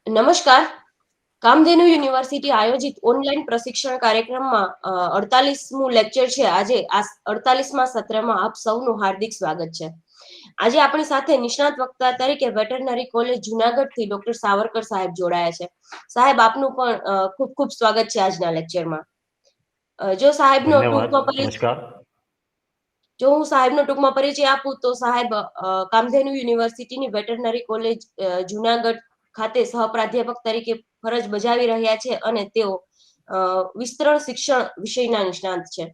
નમસ્કાર. કામધેનુ યુનિવર્સિટી આયોજિત ઓનલાઈન પ્રશિક્ષણ કાર્યક્રમમાં 48મું લેક્ચર છે. આજે આ 48મા સત્રમાં આપ સૌનું હાર્દિક સ્વાગત છે. આજે આપણી સાથે નિષ્ણાત વક્તા તરીકે વેટરનરી કોલેજ જુનાગઢથી ડોક્ટર સાવરકર સાહેબ જોડાયા છે. સાહેબ, આપનું પણ ખૂબ ખૂબ સ્વાગત છે આજના લેક્ચરમાં. જો સાહેબનો ધન્યવાદ. ટૂંકમાં પરિચય નમસ્કાર. જો હું સાહેબનો ટૂંકમાં પરિચય આપું તો સાહેબ કામધેનુ યુનિવર્સિટીની વેટરનરી કોલેજ જુનાગઢ ખાતે સહપ્રાધ્યાપક તરીકે ફરજ બજાવી રહ્યા છે અને તેઓ વિસ્તરણ શિક્ષણ વિષયના નિષ્ણાંત છે.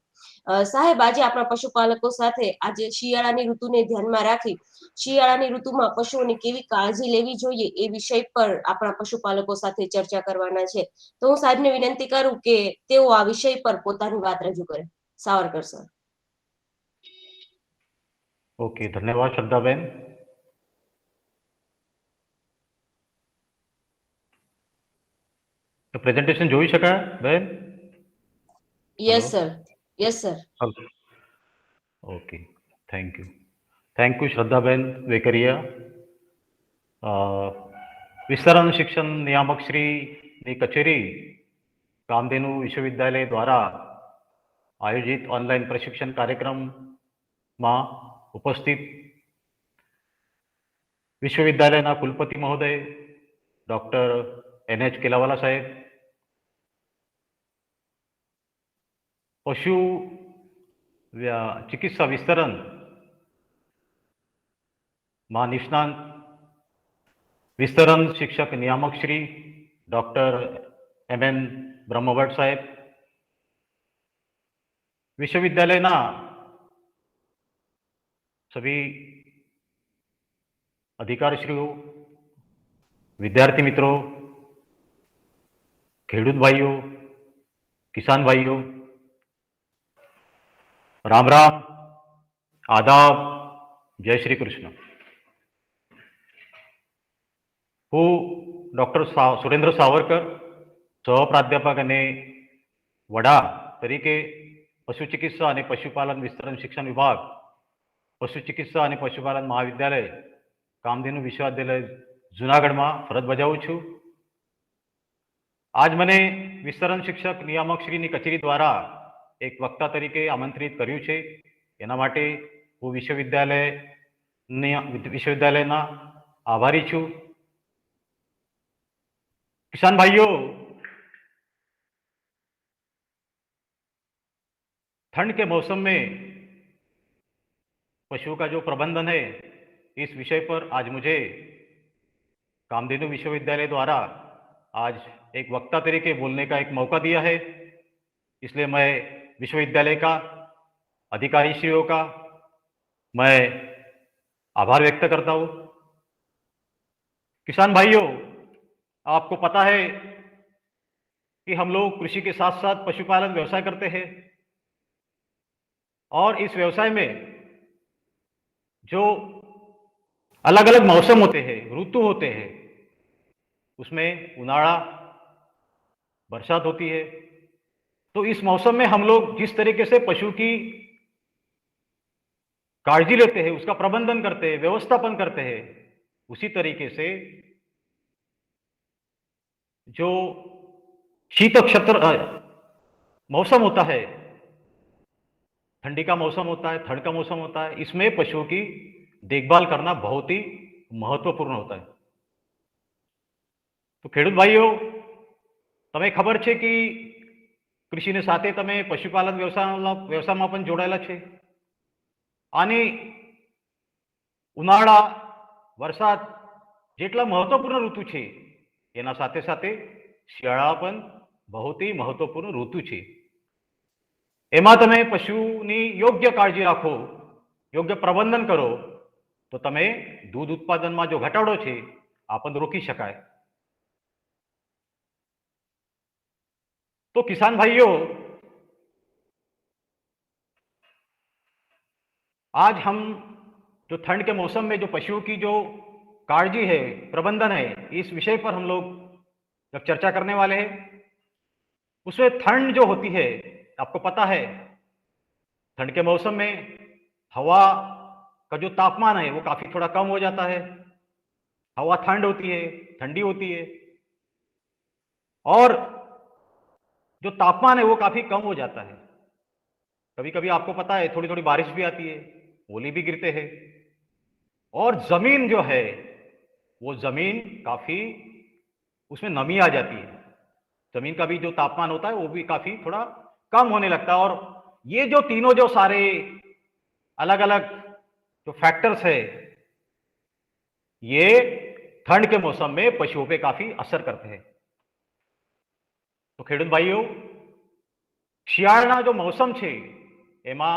સાહેબ, આજે આપણા પશુપાલકો સાથે આજે શિયાળાની ઋતુને ધ્યાનમાં રાખી શિયાળાની ઋતુમાં પશુઓની કેવી કાળજી લેવી જોઈએ એ વિષય પર આપણા પશુપાલકો સાથે ચર્ચા કરવાના છે. તો હું સાહેબને વિનંતી કરું કે તેઓ આ વિષય પર પોતાની વાત રજૂ કરે. સાવરકર સર. ઓકે, ધન્યવાદ શ્રદ્ધાબેન. તો પ્રેઝન્ટેશન જોઈ શકાય બેન? Yes sir. Yes sir. Okay, thank you શ્રદ્ધાબેન વેકરિયા. વિસ્તરણ શિક્ષણ નિયામક શ્રીની કચેરી કામધેનુ વિશ્વવિદ્યાલય દ્વારા આયોજિત ઓનલાઈન પ્રશિક્ષણ કાર્યક્રમમાં ઉપસ્થિત વિશ્વવિદ્યાલયના કુલપતિ મહોદય ડૉક્ટર NH કેલાવાલા સાહેબ, પશુ ચિકિત્સા વિસ્તરણ માં નિષ્ણાંત વિસ્તરણ શિક્ષક નિયામક શ્રી ડૉક્ટર MN બ્રહ્મભટ્ટ સાહેબ, विश्वविद्यालयના सभी अधिकारीश्रीओ, विद्यार्थी मित्रों, खेडूत भाइयों, किसान भाइयों, राम राम, आदाब, जय श्री कृष्ण. હું ડૉક્ટર સુરેન્દ્ર સાવરકર, સહપ્રાધ્યાપક અને વડા તરીકે પશુ ચિકિત્સા અને પશુપાલન વિસ્તરણ શિક્ષણ વિભાગ, પશુ ચિકિત્સા અને પશુપાલન મહાવિદ્યાલય, કામધેનુ વિશ્વવિદ્યાલય જુનાગઢમાં ફરજ બજાવું છું. આજ મને વિસ્તરણ શિક્ષક નિયામક શ્રીની કચેરી દ્વારા એક વક્તા તરીકે આમંત્રિત કર્યું છે. એના માટે હું વિશ્વવિદ્યાલયના આભારી છું. किसान भाइयों, ठंड के मौसम में पशुओं का जो प्रबंधन है, इस विषय पर आज मुझे कामधेनु विश्वविद्यालय द्वारा आज एक वक्ता तरीके बोलने का एक मौका दिया है. इसलिए मैं विश्वविद्यालय का, अधिकारीश्रियों का मैं आभार व्यक्त करता हूँ. किसान भाइयों, आपको पता है कि हम लोग कृषि के साथ साथ पशुपालन व्यवसाय करते हैं और इस व्यवसाय में जो अलग अलग मौसम होते हैं, ऋतु होते हैं, उसमें उनाड़ा, बरसात होती है. तो इस मौसम में हम लोग जिस तरीके से पशु की काळजी लेते हैं, उसका प्रबंधन करते हैं, व्यवस्थापन करते हैं, उसी तरीके से जो शीत क्षेत्र मौसम होता है, ठंडी का मौसम होता है, ठंड का मौसम होता है, इसमें पशुओं की देखभाल करना बहुत ही महत्वपूर्ण होता है. तो खेडूत भाइयों, तमे खबर है कि कृषि ने साथे तमे पशुपालन व्यवसाय में जोड़ायेला छे. आनी उनाळा, वरसाद जेटला महत्वपूर्ण ऋतु छे, एना साथे साथे शियाळा पण बहुत ही महत्वपूर्ण ऋतु छे. एमां तमे पशुनी योग्य काळजी राखो, योग्य प्रबंधन करो, तो तमे दूध उत्पादन में जो घटाडो छे आ पण रोकी शकाय. तो किसान भाइयों, आज हम जो ठंड के मौसम में जो पशुओं की जो काळजी है, प्रबंधन है, इस विषय पर हम लोग जब चर्चा करने वाले हैं. उसमें ठंड जो होती है, आपको पता है, ठंड के मौसम में हवा का जो तापमान है वो काफी थोड़ा कम हो जाता है. हवा ठंड होती है, ठंडी होती है, और जो तापमान है वो काफी कम हो जाता है। कभी कभी आपको पता है थोड़ी थोड़ी बारिश भी आती है, ओले भी गिरते हैं, और जमीन जो है वो जमीन काफी, उसमें नमी आ जाती है। जमीन का भी जो तापमान होता है वो भी काफी थोड़ा कम होने लगता है। और ये जो तीनों जो सारे अलग अलग जो फैक्टर्स है, ये ठंड के मौसम में पशुओं पे काफी असर करते हैं। तो खेडूत भाइयों, શિયાળાના जो मौसम છે એમાં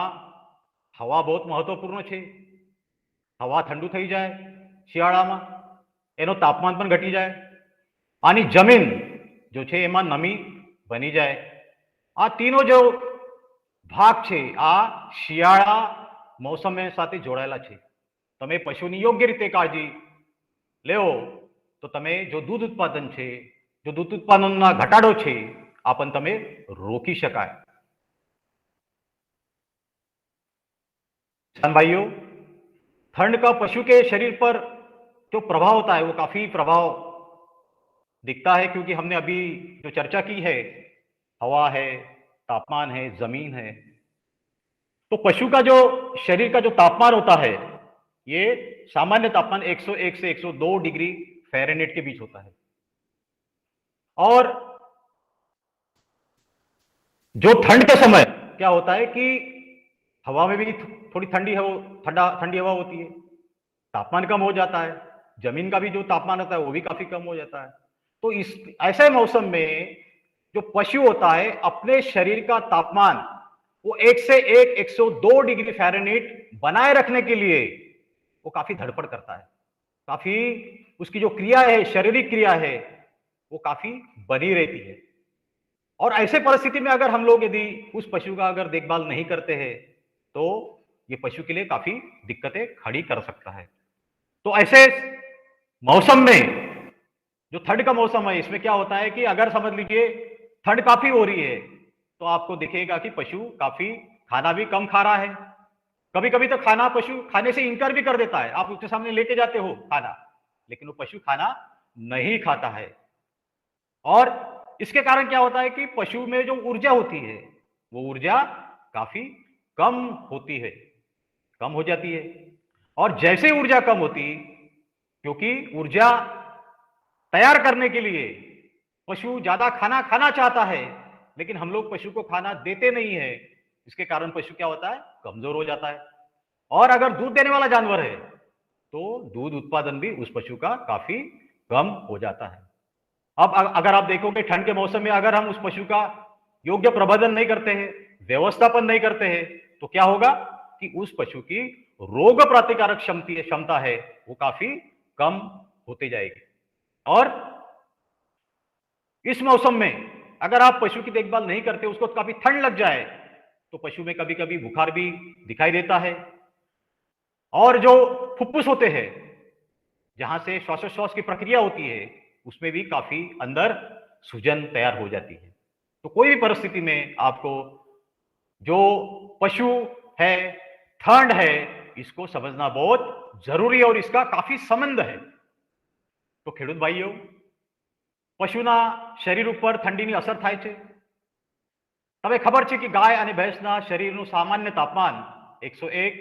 હવા बहुत મહત્વપૂર્ણ છે। હવા ઠંડુ થઈ જાય શિયાળામાં, એનો તાપમાન પણ ઘટી જાય, આની જમીન जो છે એમાં નમી બની જાય। આ तीनों जो ભાગ છે આ શિયાળા મૌસમ સાથે જોડાયેલા છે। તમે પશુની યોગ્ય રીતે કાળજી લેવો તો તમે जो दूध उत्पादन છે, जो दूध उत्पादनના ઘટાડો છે, આ પણ તમે રોકી શકાય। किसान भाइयों, ठंड का पशु के शरीर पर जो प्रभाव होता है वो काफी प्रभाव दिखता है, क्योंकि हमने अभी जो चर्चा की है, हवा है, तापमान है, जमीन है। तो पशु का जो शरीर का जो तापमान होता है ये सामान्य तापमान 101 से 102 डिग्री फ़ारेनहाइट के बीच होता है। और जो ठंड के समय क्या होता है कि हवा में भी थोड़ी ठंडी ठंडी हवा होती है, तापमान कम हो जाता है, जमीन का भी जो तापमान होता है वो भी काफी कम हो जाता है। तो इस ऐसे मौसम में जो पशु होता है अपने शरीर का तापमान वो 1 से 102 डिग्री फ़ारेनहाइट बनाए रखने के लिए वो काफी धड़पड़ करता है, काफी उसकी जो क्रिया है, शारीरिक क्रिया है, वो काफी बनी रहती है। और ऐसे परिस्थिति में अगर हम लोग यदि उस पशु का अगर देखभाल नहीं करते हैं तो ये पशु के लिए काफी दिक्कतें खड़ी कर सकता है। तो ऐसे मौसम में जो ठंड का मौसम है इसमें क्या होता है कि अगर समझ लीजिए ठंड काफी हो रही है तो आपको दिखेगा कि पशु काफी खाना भी कम खा रहा है। कभी कभी तो खाना पशु खाने से इनकार भी कर देता है, आप उसके सामने लेके जाते हो खाना, लेकिन वो पशु खाना नहीं खाता है। और इसके कारण क्या होता है कि पशु में जो ऊर्जा होती है वो ऊर्जा काफी कम होती है, कम हो जाती है। और जैसे ऊर्जा कम होती, क्योंकि ऊर्जा तैयार करने के लिए पशु ज्यादा खाना खाना चाहता है, लेकिन हम लोग पशु को खाना देते नहीं है, इसके कारण पशु क्या होता है, कमजोर हो जाता है। और अगर दूध देने वाला जानवर है तो दूध उत्पादन भी उस पशु का काफी कम हो जाता है। अब अगर आप देखोगे ठंड के मौसम में अगर हम उस पशु का योग्य प्रबंधन नहीं करते हैं, व्यवस्थापन नहीं करते हैं, तो क्या होगा कि उस पशु की रोग प्रतिकारक क्षमता है वो काफी कम होती जाएगी। और इस मौसम में अगर आप पशु की देखभाल नहीं करते, उसको काफी ठंड लग जाए तो पशु में कभी कभी बुखार भी दिखाई देता है। और जो फुफ्फुस होते हैं जहां से श्वासोच्छ्वास की प्रक्रिया होती है उसमें भी काफी अंदर सूजन तैयार हो जाती है। तो कोई भी परिस्थिति में आपको जो पशु है, ठंड है, इसको समझना बहुत जरूरी है और इसका काफी संबंध है। तो खेडूत भाइयों, पशुना शरीर ઉપર ઠંડીની અસર થાય છે। તમે ખબર છે કે ગાય અને ભેંસના શરીરનું સામાન્ય તાપમાન 101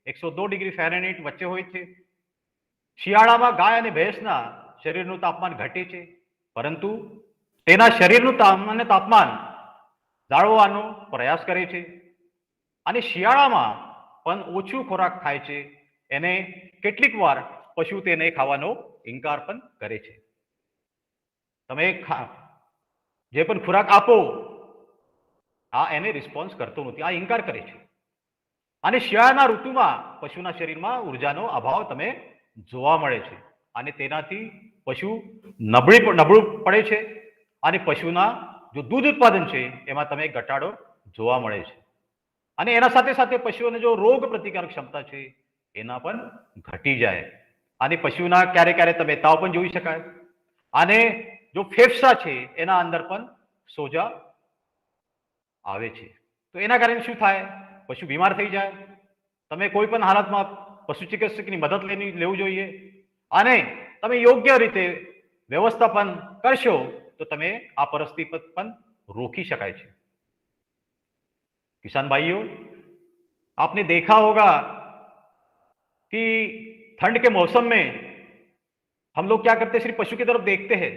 102 ડિગ્રી ફેરનહીટ વચ્ચે હોય છે। શિયાળામાં ગાય અને ભેંસના શરીરનું તાપમાન ઘટે છે, પરંતુ તેના શરીરનું સામાન્ય તાપમાન જાળવવાનો પ્રયાસ કરે છે। અને શિયાળામાં પણ ઓછું ખોરાક ખાય છે, એને કેટલીક વાર પશુ તેને ખાવાનો ઇનકાર પણ કરે છે। તમે જે પણ ખોરાક આપો આ એને રિસ્પોન્સ કરતો નથી, આ ઇનકાર કરે છે। અને શિયાળાના ઋતુમાં પશુના શરીરમાં ઊર્જાનો અભાવ તમે જોવા મળે છે અને તેનાથી પશુ નબળું પડે છે અને પશુના जो दूध उत्पादन છે એમાં તમે ઘટાડો જોવા મળે છે। અને એના સાથે સાથે પશુઓને जो રોગ પ્રતિકારક ક્ષમતા છે એના પણ ઘટી જાય અને પશુના ક્યારે ક્યારે તમે તાવ પણ જોઈ શકાય અને जो ફેફસા છે એના અંદર પણ સોજા આવે છે। તો એના કારણે શું થાય, પશુ બીમાર થઈ જાય। તમે કોઈ પણ હાલતમાં પશુ ચિકિત્સકની મદદ લેવું જોઈએ અને તમે યોગ્ય રીતે વ્યવસ્થાપન કરશો તો તમે આ પરિસ્થિતિ પણ रोकी શકાય છે। किसान भाइयों, आपने देखा होगा कि ठंड के मौसम में हम लोग क्या करते हैं, सिर्फ पशु की तरफ देखते हैं,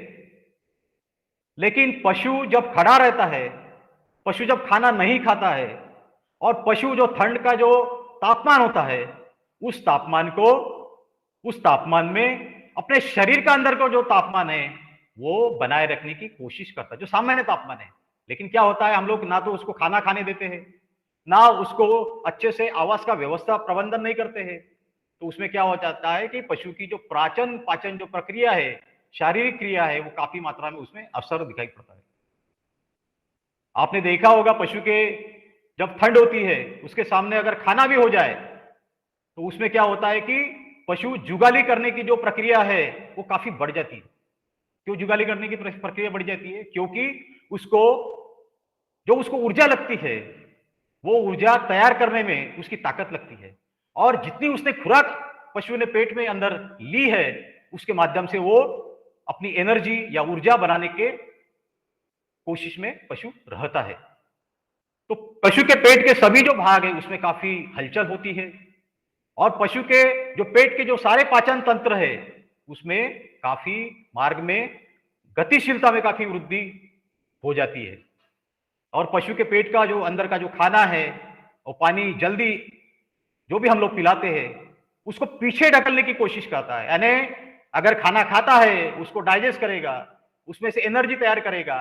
लेकिन पशु जब खड़ा रहता है, पशु जब खाना नहीं खाता है और पशु जो ठंड का जो तापमान होता है उस तापमान में अपने शरीर का अंदर का जो तापमान है वो बनाए रखने की कोशिश करता है, जो सामान्य तापमान है। लेकिन क्या होता है, हम लोग ना तो उसको खाना खाने देते हैं, ना उसको अच्छे से आवास का व्यवस्था प्रबंधन नहीं करते हैं, तो उसमें क्या हो जाता है कि पशु की जो पाचन जो प्रक्रिया है, शारीरिक क्रिया है, वो काफी मात्रा में उसमें असर दिखाई पड़ता है। आपने देखा होगा पशु के जब ठंड होती है उसके सामने अगर खाना भी हो जाए तो उसमें क्या होता है कि पशु जुगाली करने की जो प्रक्रिया है वो काफी बढ़ जाती है। क्यों जुगाली करने की प्रक्रिया बढ़ जाती है? क्योंकि उसको ऊर्जा लगती है, वो ऊर्जा तैयार करने में उसकी ताकत लगती है, और जितनी उसने खुराक पशु ने पेट में अंदर ली है उसके माध्यम से वो अपनी एनर्जी या ऊर्जा बनाने के कोशिश में पशु रहता है। तो पशु के पेट के सभी जो भाग है उसमें काफी हलचल होती है, और पशु के जो पेट के जो सारे पाचन तंत्र है उसमें काफी मार्ग में गतिशीलता में काफी वृद्धि हो जाती है, और पशु के पेट का जो अंदर का जो खाना है और पानी जल्दी जो भी हम लोग पिलाते हैं उसको पीछे ढकलने की कोशिश करता है। यानी अगर खाना खाता है उसको डाइजेस्ट करेगा, उसमें से एनर्जी तैयार करेगा,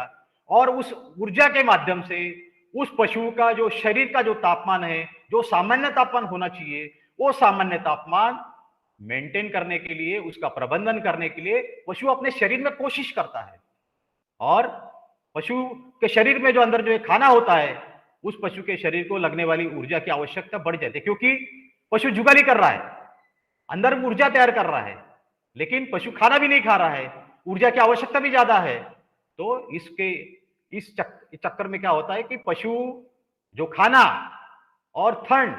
और उस ऊर्जा के माध्यम से उस पशु का जो शरीर का जो तापमान है, जो सामान्य तापमान होना चाहिए, वो सामान्य तापमान मेंटेन करने के लिए, उसका प्रबंधन करने के लिए पशु अपने शरीर में कोशिश करता है। और पशु के शरीर में जो अंदर जो खाना होता है उस पशु के शरीर को लगने वाली ऊर्जा की आवश्यकता बढ़ जाती है, क्योंकि पशु जुगाली कर रहा है, अंदर ऊर्जा तैयार कर रहा है, लेकिन पशु खाना भी नहीं खा रहा है, ऊर्जा की आवश्यकता भी ज्यादा है। तो इस चक्कर में क्या होता है कि पशु जो खाना और ठंड,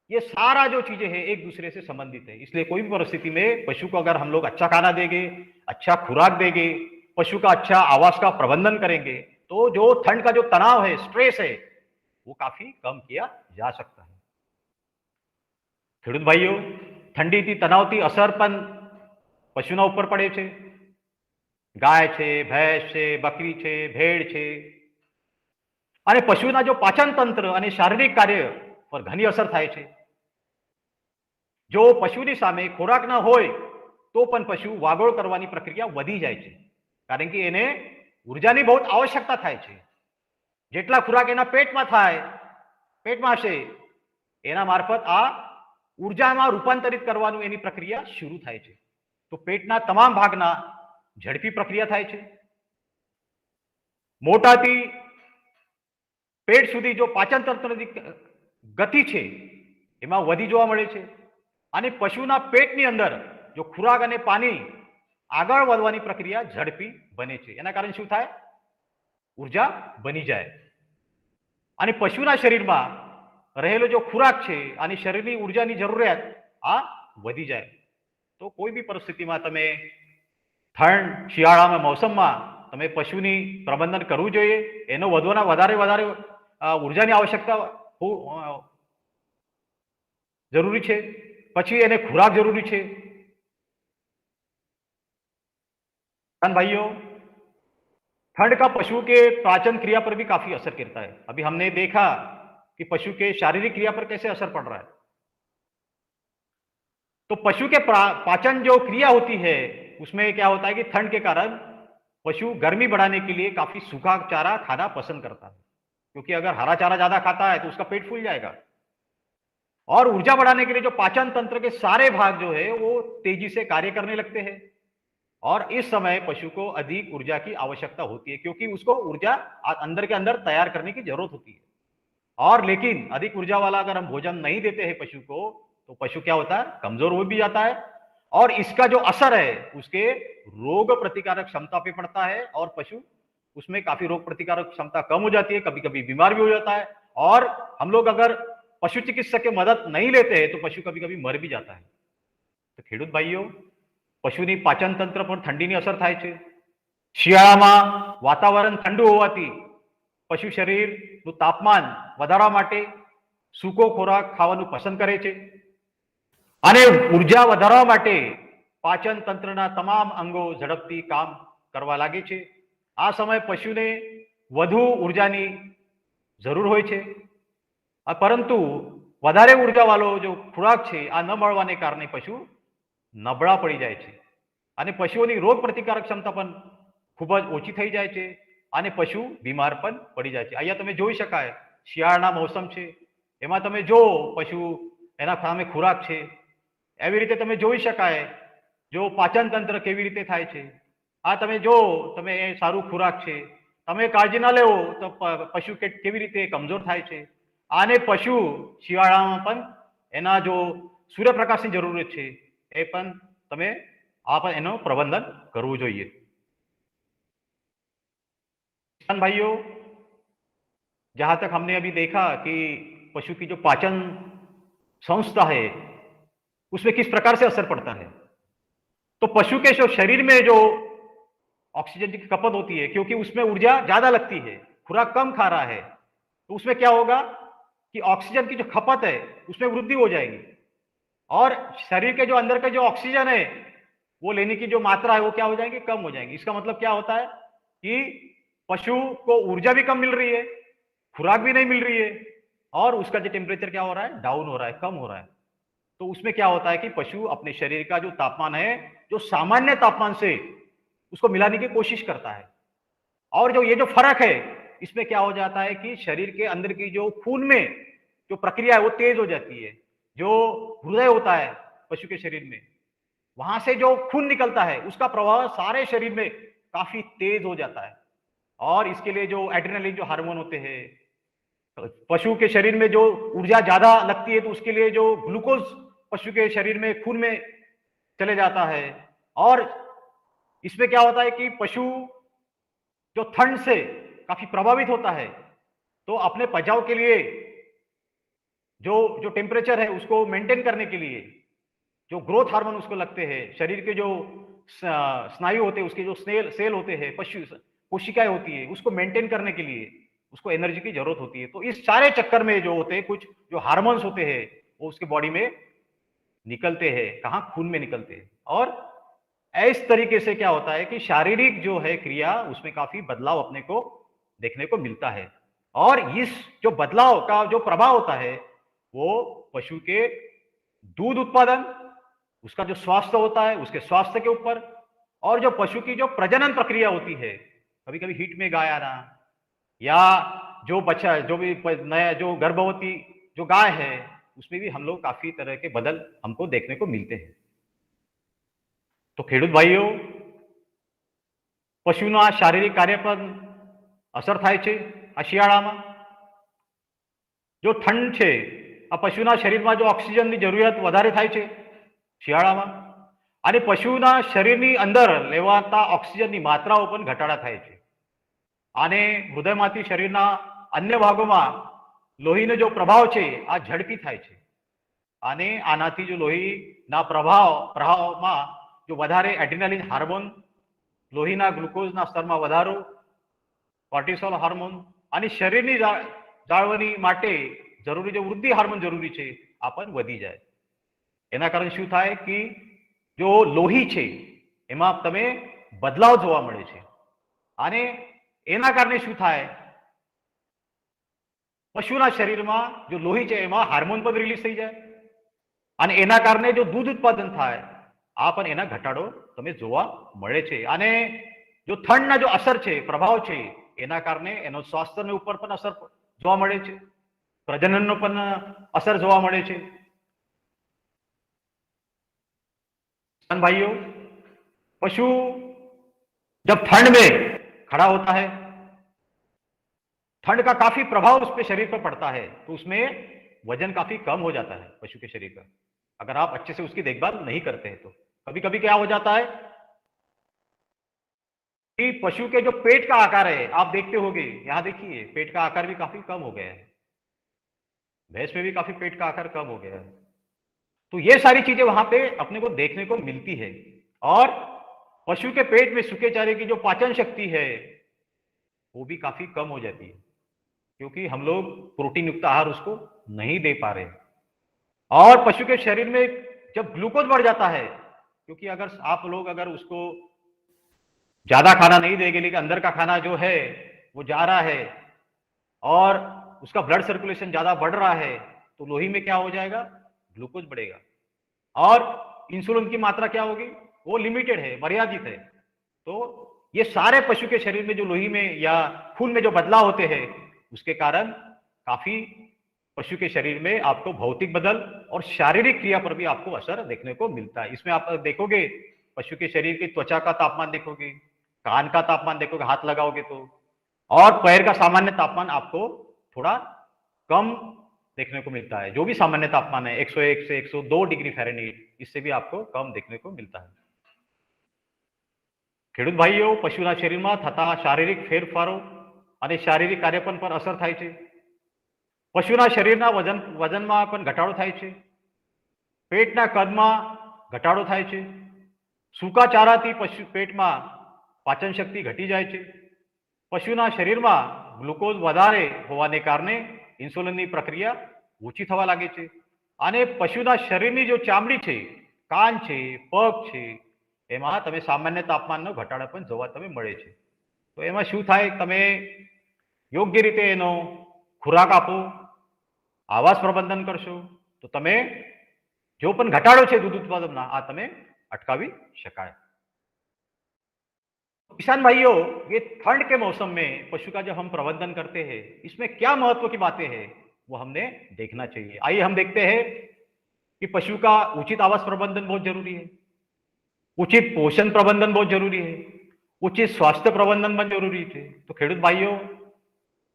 ये सारा जो चीजें हैं एक दूसरे से संबंधित है। इसलिए कोई भी परिस्थिति में पशु को अगर हम लोग अच्छा खाना देंगे, अच्छा खुराक देंगे, पशु का अच्छा आवास का प्रबंधन करेंगे, तो जो ठंड का जो तनाव है, स्ट्रेस है, वो काफी कम किया जा सकता है। ખેડૂત ભાઈઓ, ઠંડીથી તનાવથી અસર પણ પશુના ઉપર પડે છે। ગાય છે, ભેંસ છે, બકરી છે, ભેડ છે, અને પશુના જો પાચન તંત્ર અને શારીરિક કાર્ય પર ઘણી અસર થાય છે। જો પશુની સામે ખોરાક ન હોય તો પણ પશુ વાગોળ કરવાની પ્રક્રિયા વધી જાય છે, કારણ કે એને ઊર્જાની બહુ આવશ્યકતા થાય છે। જેટલા ખોરાક એના પેટમાં હશે એના મારફત આ ઊર્જામાં રૂપાંતરિત કરવાનું એની પ્રક્રિયા શરૂ થાય છે। તો પેટના તમામ ભાગના ઝડપી પ્રક્રિયા થાય છે। મોટાથી પેટ સુધી જો પાચન તંત્રની ગતિ છે એમાં વધી જોવા મળે છે, અને પશુના પેટની અંદર જો ખોરાક અને પાણી આગળ વધવાની પ્રક્રિયા ઝડપી બને છે। એના કારણે શું થાય, ઊર્જા બની જાય, અને પશુના શરીરમાં રહેલો जो खुराक છે અને શરીરની ઊર્જાની જરૂરિયાત આ વધી જાય। તો કોઈ બી પરિસ્થિતિમાં તમે ठंड શિયાળામાં મૌસમમાં તમે પશુની પ્રબંધન કરવું જોઈએ। એનો વધુના વધારે ઊર્જાની આવશ્યકતા જરૂરી છે, પછી એને ખોરાક જરૂરી છે। भाइयों, ठंड का पशु के पाचन क्रिया पर भी काफी असर करता है। अभी हमने देखा कि पशु के शारीरिक क्रिया पर कैसे असर पड़ रहा है। तो पशु के पाचन जो क्रिया होती है उसमें क्या होता है कि ठंड के कारण पशु गर्मी बढ़ाने के लिए काफी सूखा चारा खाना पसंद करता है, क्योंकि अगर हरा चारा ज्यादा खाता है तो उसका पेट फूल जाएगा। और ऊर्जा बढ़ाने के लिए जो पाचन तंत्र के सारे भाग जो है वो तेजी से कार्य करने लगते हैं, और इस समय पशु को अधिक ऊर्जा की आवश्यकता होती है, क्योंकि उसको ऊर्जा अंदर के अंदर तैयार करने की जरूरत होती है। और लेकिन अधिक ऊर्जा वाला अगर हम भोजन नहीं देते हैं पशु को, तो पशु क्या होता है, कमजोर हो भी जाता है, और इसका जो असर है उसके रोग प्रतिकारक क्षमता पे पड़ता है, और पशु उसमें काफी रोग प्रतिकारक क्षमता कम हो जाती है, कभी कभी बीमार भी हो जाता है। और हम लोग अगर पशु चिकित्सक की मदद नहीं लेते हैं तो पशु कभी कभी मर भी जाता है। तो खेडूत भाइयों, પશુની પાચન તંત્ર પર ઠંડીની અસર થાય છે. શિયાળામાં વાતાવરણ ઠંડુ હોવાથી પશુ શરીરનું તાપમાન વધારવા માટે સૂકો ખોરાક ખાવાનું પસંદ કરે છે અને ઉર્જા વધારવા માટે પાચન તંત્રના તમામ અંગો ઝડપથી કામ કરવા લાગે છે. આ સમયે પશુને વધુ ઉર્જાની જરૂર હોય છે, પરંતુ વધારે ઉર્જાવાળો જો ખોરાક છે આ ન મળવાને કારણે પશુ નબળા પડી જાય છે અને પશુઓની રોગ પ્રતિકારક ક્ષમતા પણ ખૂબ જ ઓછી થઈ જાય છે અને પશુ બીમાર પણ પડી જાય છે. અહીંયા તમે જોઈ શકાય શિયાળાના મોસમ છે, એમાં તમે જો પશુ એના સામે ખોરાક છે, એવી રીતે તમે જોઈ શકાય જો પાચન તંત્ર કેવી રીતે થાય છે. આ તમે જો તમે એ સારું ખોરાક છે, તમે કાળજી ના લેવો તો પશુ કેવી રીતે કમજોર થાય છે. આને પશુ શિયાળામાં પણ એના જો સૂર્યપ્રકાશની જરૂરત છે એ પણ તમે એનો પ્રબંધન કરવું જોઈએ. किसान भाइयों, जहां तक हमने अभी देखा कि पशु की जो पाचन संस्था है उसमें किस प्रकार से असर पड़ता है, तो पशु के जो शरीर में जो ऑक्सीजन की खपत होती है, क्योंकि उसमें ऊर्जा ज्यादा लगती है, खुराक कम खा रहा है, तो उसमें क्या होगा कि ऑक्सीजन की जो खपत है उसमें वृद्धि हो जाएगी और शरीर के जो अंदर के जो ऑक्सीजन है वो लेने की जो मात्रा है वो क्या हो जाएगी, कम हो जाएगी. इसका मतलब क्या होता है कि पशु को ऊर्जा भी कम मिल रही है, खुराक भी नहीं मिल रही है और उसका जो टेम्परेचर क्या हो रहा है, डाउन हो रहा है, कम हो रहा है. तो उसमें क्या होता है कि पशु अपने शरीर का जो तापमान है जो सामान्य तापमान से उसको मिलाने की कोशिश करता है और जो ये जो फर्क है इसमें क्या हो जाता है कि शरीर के अंदर की जो खून में जो प्रक्रिया है वो तेज हो जाती है. जो हृदय होता है पशु के शरीर में, वहां से जो खून निकलता है उसका प्रवाह सारे शरीर में काफी तेज हो जाता है और इसके लिए जो एड्रेनलिन जो हार्मोन होते हैं, पशु के शरीर में जो ऊर्जा ज्यादा लगती है तो उसके लिए जो ग्लूकोज पशु के शरीर में खून में चले जाता है और इसमें क्या होता है कि पशु जो ठंड से काफी प्रभावित होता है तो अपने बचाव के लिए जो जो टेम्परेचर है उसको मेंटेन करने के लिए जो ग्रोथ हार्मोन उसको लगते हैं, शरीर के जो स्नायु होते हैं उसके जो सेल होते हैं, पशु कोशिकाएं होती है, उसको मेंटेन करने के लिए उसको एनर्जी की जरूरत होती है. तो इस सारे चक्कर में जो होते हैं कुछ जो हार्मोन्स होते हैं वो उसके बॉडी में निकलते हैं, कहाँ, खून में निकलते हैं और इस तरीके से क्या होता है कि शारीरिक जो है क्रिया उसमें काफी बदलाव अपने को देखने को मिलता है और इस जो बदलाव का जो प्रभाव होता है वो पशु के दूध उत्पादन, उसका जो स्वास्थ्य होता है उसके स्वास्थ्य के ऊपर और जो पशु की जो प्रजनन प्रक्रिया होती है, कभी कभी हीट में गाय आना या जो बच्चा जो भी नया जो गर्भवती जो गाय है उसमें भी हम लोग काफी तरह के बदल हमको देखने को मिलते हैं. तो खेडूत भाइयों, पशुना शारीरिक कार्य पर असर थाय छे. आ शियाळामां जो ठंड छे आ पशुना शरीरमा जो ऑक्सिजननी जरूरियात વધારે થાય છે શિયાળામાં અને પશુના શરીરની અંદર લેવાતા ઓક્સિજનની માત્રાઓ પણ ઘટાડા થાય છે અને હૃદયમાંથી શરીરના અન્ય ભાગોમાં લોહીનો જો પ્રભાવ છે આ ઝડપી થાય છે અને આનાથી જો લોહીના પ્રવાહમાં જો વધારે એડ્રેનાલિન હાર્મોન, લોહીના ગ્લુકોઝના સ્તરમાં વધારો, કોર્ટિસોલ હાર્મોન અને શરીરની જાળવણી માટે જરૂરી जो वृद्धि हार्मोन जरूरी છે આ પણ વધી જાય. એના કારણે શું થાય કે જો લોહી છે એમાં તમે બદલાવ જોવા મળે છે અને એના કારણે શું થાય, પશુના શરીરમાં જો લોહી છે એમાં હાર્મોન પણ રિલીઝ થઈ જાય અને એના કારણે જો દૂધ ઉત્પાદન થાય આ પણ એના ઘટાડો તમે જોવા મળે છે અને જો ઠંડના જો અસર છે, પ્રભાવ છે એના કારણે એનો સ્વાસ્થ્યના ઉપર પણ અસર જોવા મળે છે, प्रजनन पण असर જોવા મળે છે. भाइयों, पशु जब ठंड में खड़ा होता है, ठंड का काफी प्रभाव उसके शरीर पर पड़ता है तो उसमें वजन काफी कम हो जाता है पशु के शरीर का, अगर आप अच्छे से उसकी देखभाल नहीं करते हैं तो. कभी कभी क्या हो जाता है कि पशु के जो पेट का आकार है, आप देखते होंगे, यहां देखिए पेट का आकार भी काफी कम हो गया है, भैंस में भी काफी पेट का आकार कम हो गया है. तो ये सारी चीजें वहां पे अपने को देखने को मिलती है और पशु के पेट में सूखे चारे की जो पाचन शक्ति है वो भी काफी कम हो जाती है, क्योंकि हम लोग प्रोटीन युक्त आहार उसको नहीं दे पा रहे। और पशु के शरीर में जब ग्लूकोज बढ़ जाता है, क्योंकि अगर आप लोग अगर उसको ज्यादा खाना नहीं देंगे लेकिन अंदर का खाना जो है वो जा रहा है और उसका ब्लड सर्कुलेशन ज्यादा बढ़ रहा है, तो लोही में क्या हो जाएगा, ग्लूकोज बढ़ेगा और इंसुलिन की मात्रा क्या होगी, वो लिमिटेड है, मर्यादित है। तो ये सारे पशु के शरीर में जो लोही में या खून में जो बदलाव होते हैं उसके कारण काफी पशु के शरीर में आपको भौतिक बदल और शारीरिक क्रिया पर भी आपको असर देखने को मिलता है। इसमें आप देखोगे पशु के शरीर की त्वचा का तापमान देखोगे, कान का तापमान देखोगे हाथ लगाओगे तो, और पैर का सामान्य तापमान आपको थोड़ा कम देखने को मिलता है। जो भी सामान्य तापमान है 101 से 102 डिग्री फ़ारेनहीट, इससे भी आपको कम देखने को मिलता है। ખેડૂત ભાઈઓ, પશુના શરીરમાં થતા શારીરિક ફેરફારો અને શારીરિક કાર્યપણ પર અસર થાય છે। પશુના શરીરના વજનમાં પણ ઘટાડો થાય છે, પેટના કદમાં ઘટાડો થાય છે, સૂકા ચારાથી પશુ પેટમાં પાચન શક્તિ ઘટી જાય છે, પશુના શરીરમાં ગ્લુકોઝ વધારે હોવાને કારણે ઇન્સ્યુલિનની પ્રક્રિયા ઓછી થવા લાગે છે અને પશુના શરીરની જો ચામડી છે, કાન છે, પગ છે, એમાં તમે સામાન્ય તાપમાનનો ઘટાડો પણ જોવા તમે મળે છે। તો એમાં શું થાય, તમે યોગ્ય રીતે એનો ખોરાક આપો, આવાસ પ્રબંધન કરશો તો તમે जो पण घटाड़ो है दूध उत्पादन आ तमे अटकावी शकाय। किसान भाइयों, ये ठंड के मौसम में पशु का जब हम प्रबंधन करते हैं इसमें क्या महत्व की बातें हैं वो हमने देखना चाहिए। आइए हम देखते हैं कि पशु का उचित आवास प्रबंधन बहुत जरूरी है, उचित पोषण प्रबंधन बहुत जरूरी है, उचित स्वास्थ्य प्रबंधन बहुत जरूरी है। तो खेडूत भाइयों,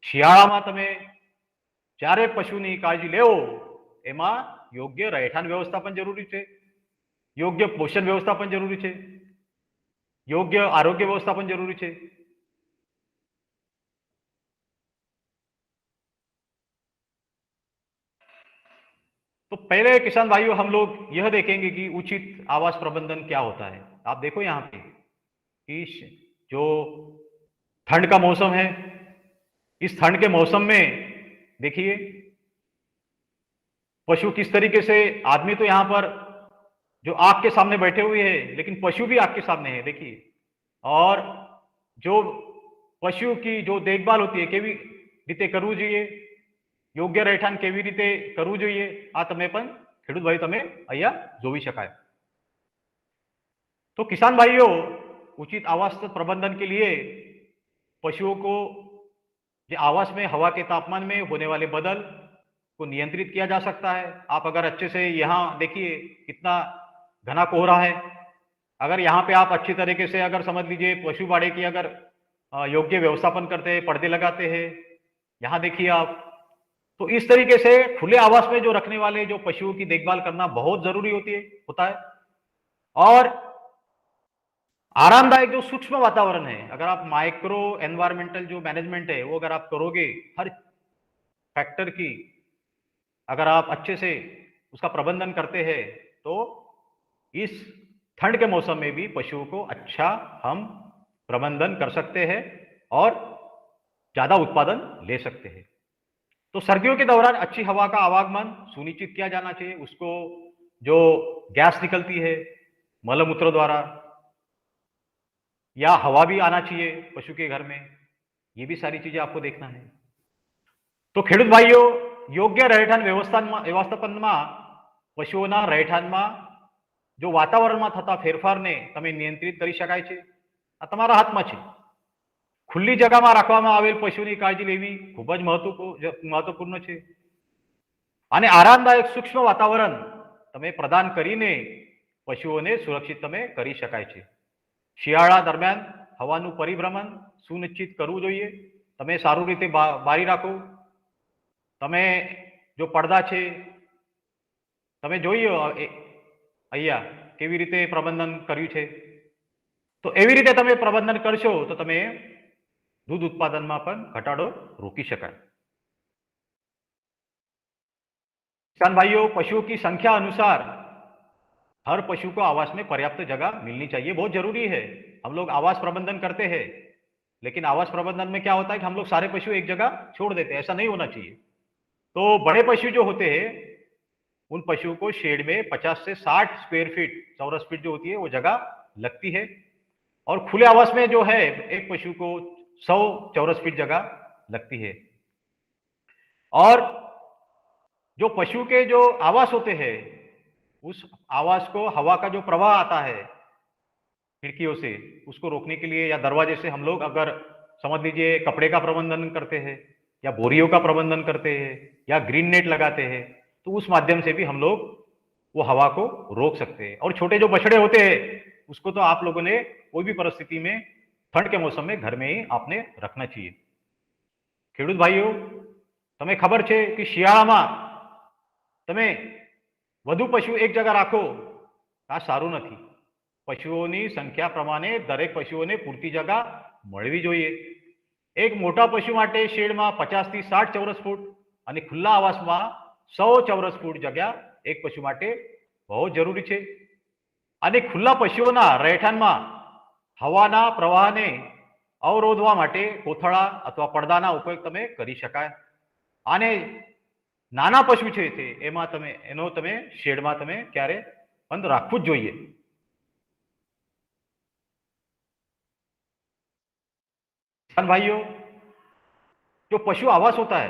શિયાળામાં તમે જ્યારે પશુની કાળજી લેવો એમાં યોગ્ય રહેઠાણ વ્યવસ્થા પણ જરૂરી છે, યોગ્ય પોષણ વ્યવસ્થા પણ જરૂરી છે, યોગ્ય આરોગ્ય વ્યવસ્થા પણ જરૂરી છે। तो पहले किसान भाइयों हम लोग यह देखेंगे कि उचित आवास प्रबंधन क्या होता है। आप देखो यहाँ पे कि जो ठंड का मौसम है, इस ठंड के मौसम में देखिए पशु किस तरीके से, आदमी तो यहाँ पर जो आग के सामने बैठे हुए हैं लेकिन पशु भी आग के सामने है देखिए। और जो पशु की जो देखभाल होती है केवी रीते करवू જોઈએ, યોગ્ય રહેઠાણ કેવી રીતે કરવું જોઈએ આ તમે પણ ખેડૂત ભાઈ તમે અહીંયા જોઈ શકાય। तो किसान भाइयों, उचित आवास प्रबंधन के लिए पशुओं को जो आवास में हवा के तापमान में होने वाले बदल को नियंत्रित किया जा सकता है। आप अगर अच्छे से यहाँ देखिए कितना घना कोहरा है, अगर यहाँ पे आप अच्छी तरीके से अगर समझ लीजिए पशु बाड़े की अगर योग्य व्यवस्थापन करते हैं, पर्दे लगाते हैं, यहाँ देखिए आप, तो इस तरीके से खुले आवास में जो रखने वाले जो पशुओं की देखभाल करना बहुत जरूरी होता है। और आरामदायक जो सूक्ष्म वातावरण है, अगर आप माइक्रो एनवायरमेंटल जो मैनेजमेंट है वो अगर आप करोगे, हर फैक्टर की अगर आप अच्छे से उसका प्रबंधन करते हैं तो इस ठंड के मौसम में भी पशुओं को अच्छा हम प्रबंधन कर सकते हैं और ज्यादा उत्पादन ले सकते हैं। तो सर्दियों के दौरान अच्छी हवा का आवागमन सुनिश्चित किया जाना चाहिए। उसको जो गैस निकलती है मलमूत्र द्वारा या हवा भी आना चाहिए पशु के घर में, ये भी सारी चीजें आपको देखना है। तो ખેડૂત ભાઈઓ, યોગ્ય રહેઠાણ વ્યવસ્થાપનમાં પશુઓના રહેઠાણમાં जो વાતાવરણમાં થતા ફેરફારને તમે નિયંત્રિત કરી શકાય છે, આ તમારા હાથમાં છે। ખુલ્લી જગ્યામાં રાખવામાં આવેલ પશુની કાળજી લેવી ખૂબ જ મહત્વપૂર્ણ છે અને આરામદાયક સૂક્ષ્મ વાતાવરણ તમે પ્રદાન કરીને પશુઓને સુરક્ષિત તમે કરી શકાય છે। શિયાળા દરમિયાન હવાનું પરિભ્રમણ સુનિશ્ચિત કરવું જોઈએ। તમે સારું રીતે બારી રાખો, તમે जो પડદા છે તમે જોઈએ અહીંયા કેવી રીતે પ્રબંધન કર્યું છે, તો એવી રીતે તમે પ્રબંધન કરશો તો તમે दूध उत्पादનમાં પણ ઘટાડો રોકી શકાય। किसान भाइयों, पशुओं की संख्या अनुसार हर पशु को आवास में पर्याप्त जगह मिलनी चाहिए, बहुत जरूरी है। हम लोग आवास प्रबंधन करते हैं, लेकिन आवास प्रबंधन में क्या होता है कि हम लोग सारे पशु एक जगह छोड़ देते हैं, ऐसा नहीं होना चाहिए। तो बड़े पशु जो होते हैं उन पशुओं को शेड में 50 से 60 स्क्वायर फीट, चौरस फीट जो होती है वो जगह लगती है। और खुले आवास में जो है एक पशु को 100 चौरस फीट जगह लगती है। और जो पशु के जो आवास होते हैं उस आवास को हवा का जो प्रवाह आता है खिड़कियों से, उसको रोकने के लिए या दरवाजे से हम लोग अगर समझ लीजिए कपड़े का प्रबंधन करते हैं या बोरियों का प्रबंधन करते हैं या ग्रीन नेट लगाते हैं, तो उस माध्यम से भी हम लोग वो हवा को रोक सकते हैं। और छोटे जो बछड़े होते हैं उसको तो आप लोगों ने कोई भी परिस्थिति में ठंड के मौसम में घर में ही आपने रखना चाहिए। ખેડૂત ભાઈઓ, તમે ખબર છે કે શિયાળામાં તમે વધુ પશુ એક જગ્યા રાખો આ સારું નથી। પશુઓની સંખ્યા પ્રમાણે દરેક પશુઓને પૂરતી જગ્યા મળવી જોઈએ। એક મોટા પશુ માટે શેડમાં 50 થી 60 ચોરસ ફૂટ અને ખુલ્લા આવાસમાં 100 ચોરસ ફૂટ જગ્યા એક પશુ માટે બહુ જરૂરી છે। અને ખુલ્લા પશુઓના રહેઠાણમાં હવાના પ્રવાહને અવરોધવા માટે કોથળા અથવા પડદાના ઉપયોગ તમે કરી શકાય। અને નાના પશુ છે તે એમાં તમે એનો તમે શેડમાં તમે ક્યારે બંધ રાખવું જ જોઈએ। किसान भाइयों, जो पशु आवास होता है,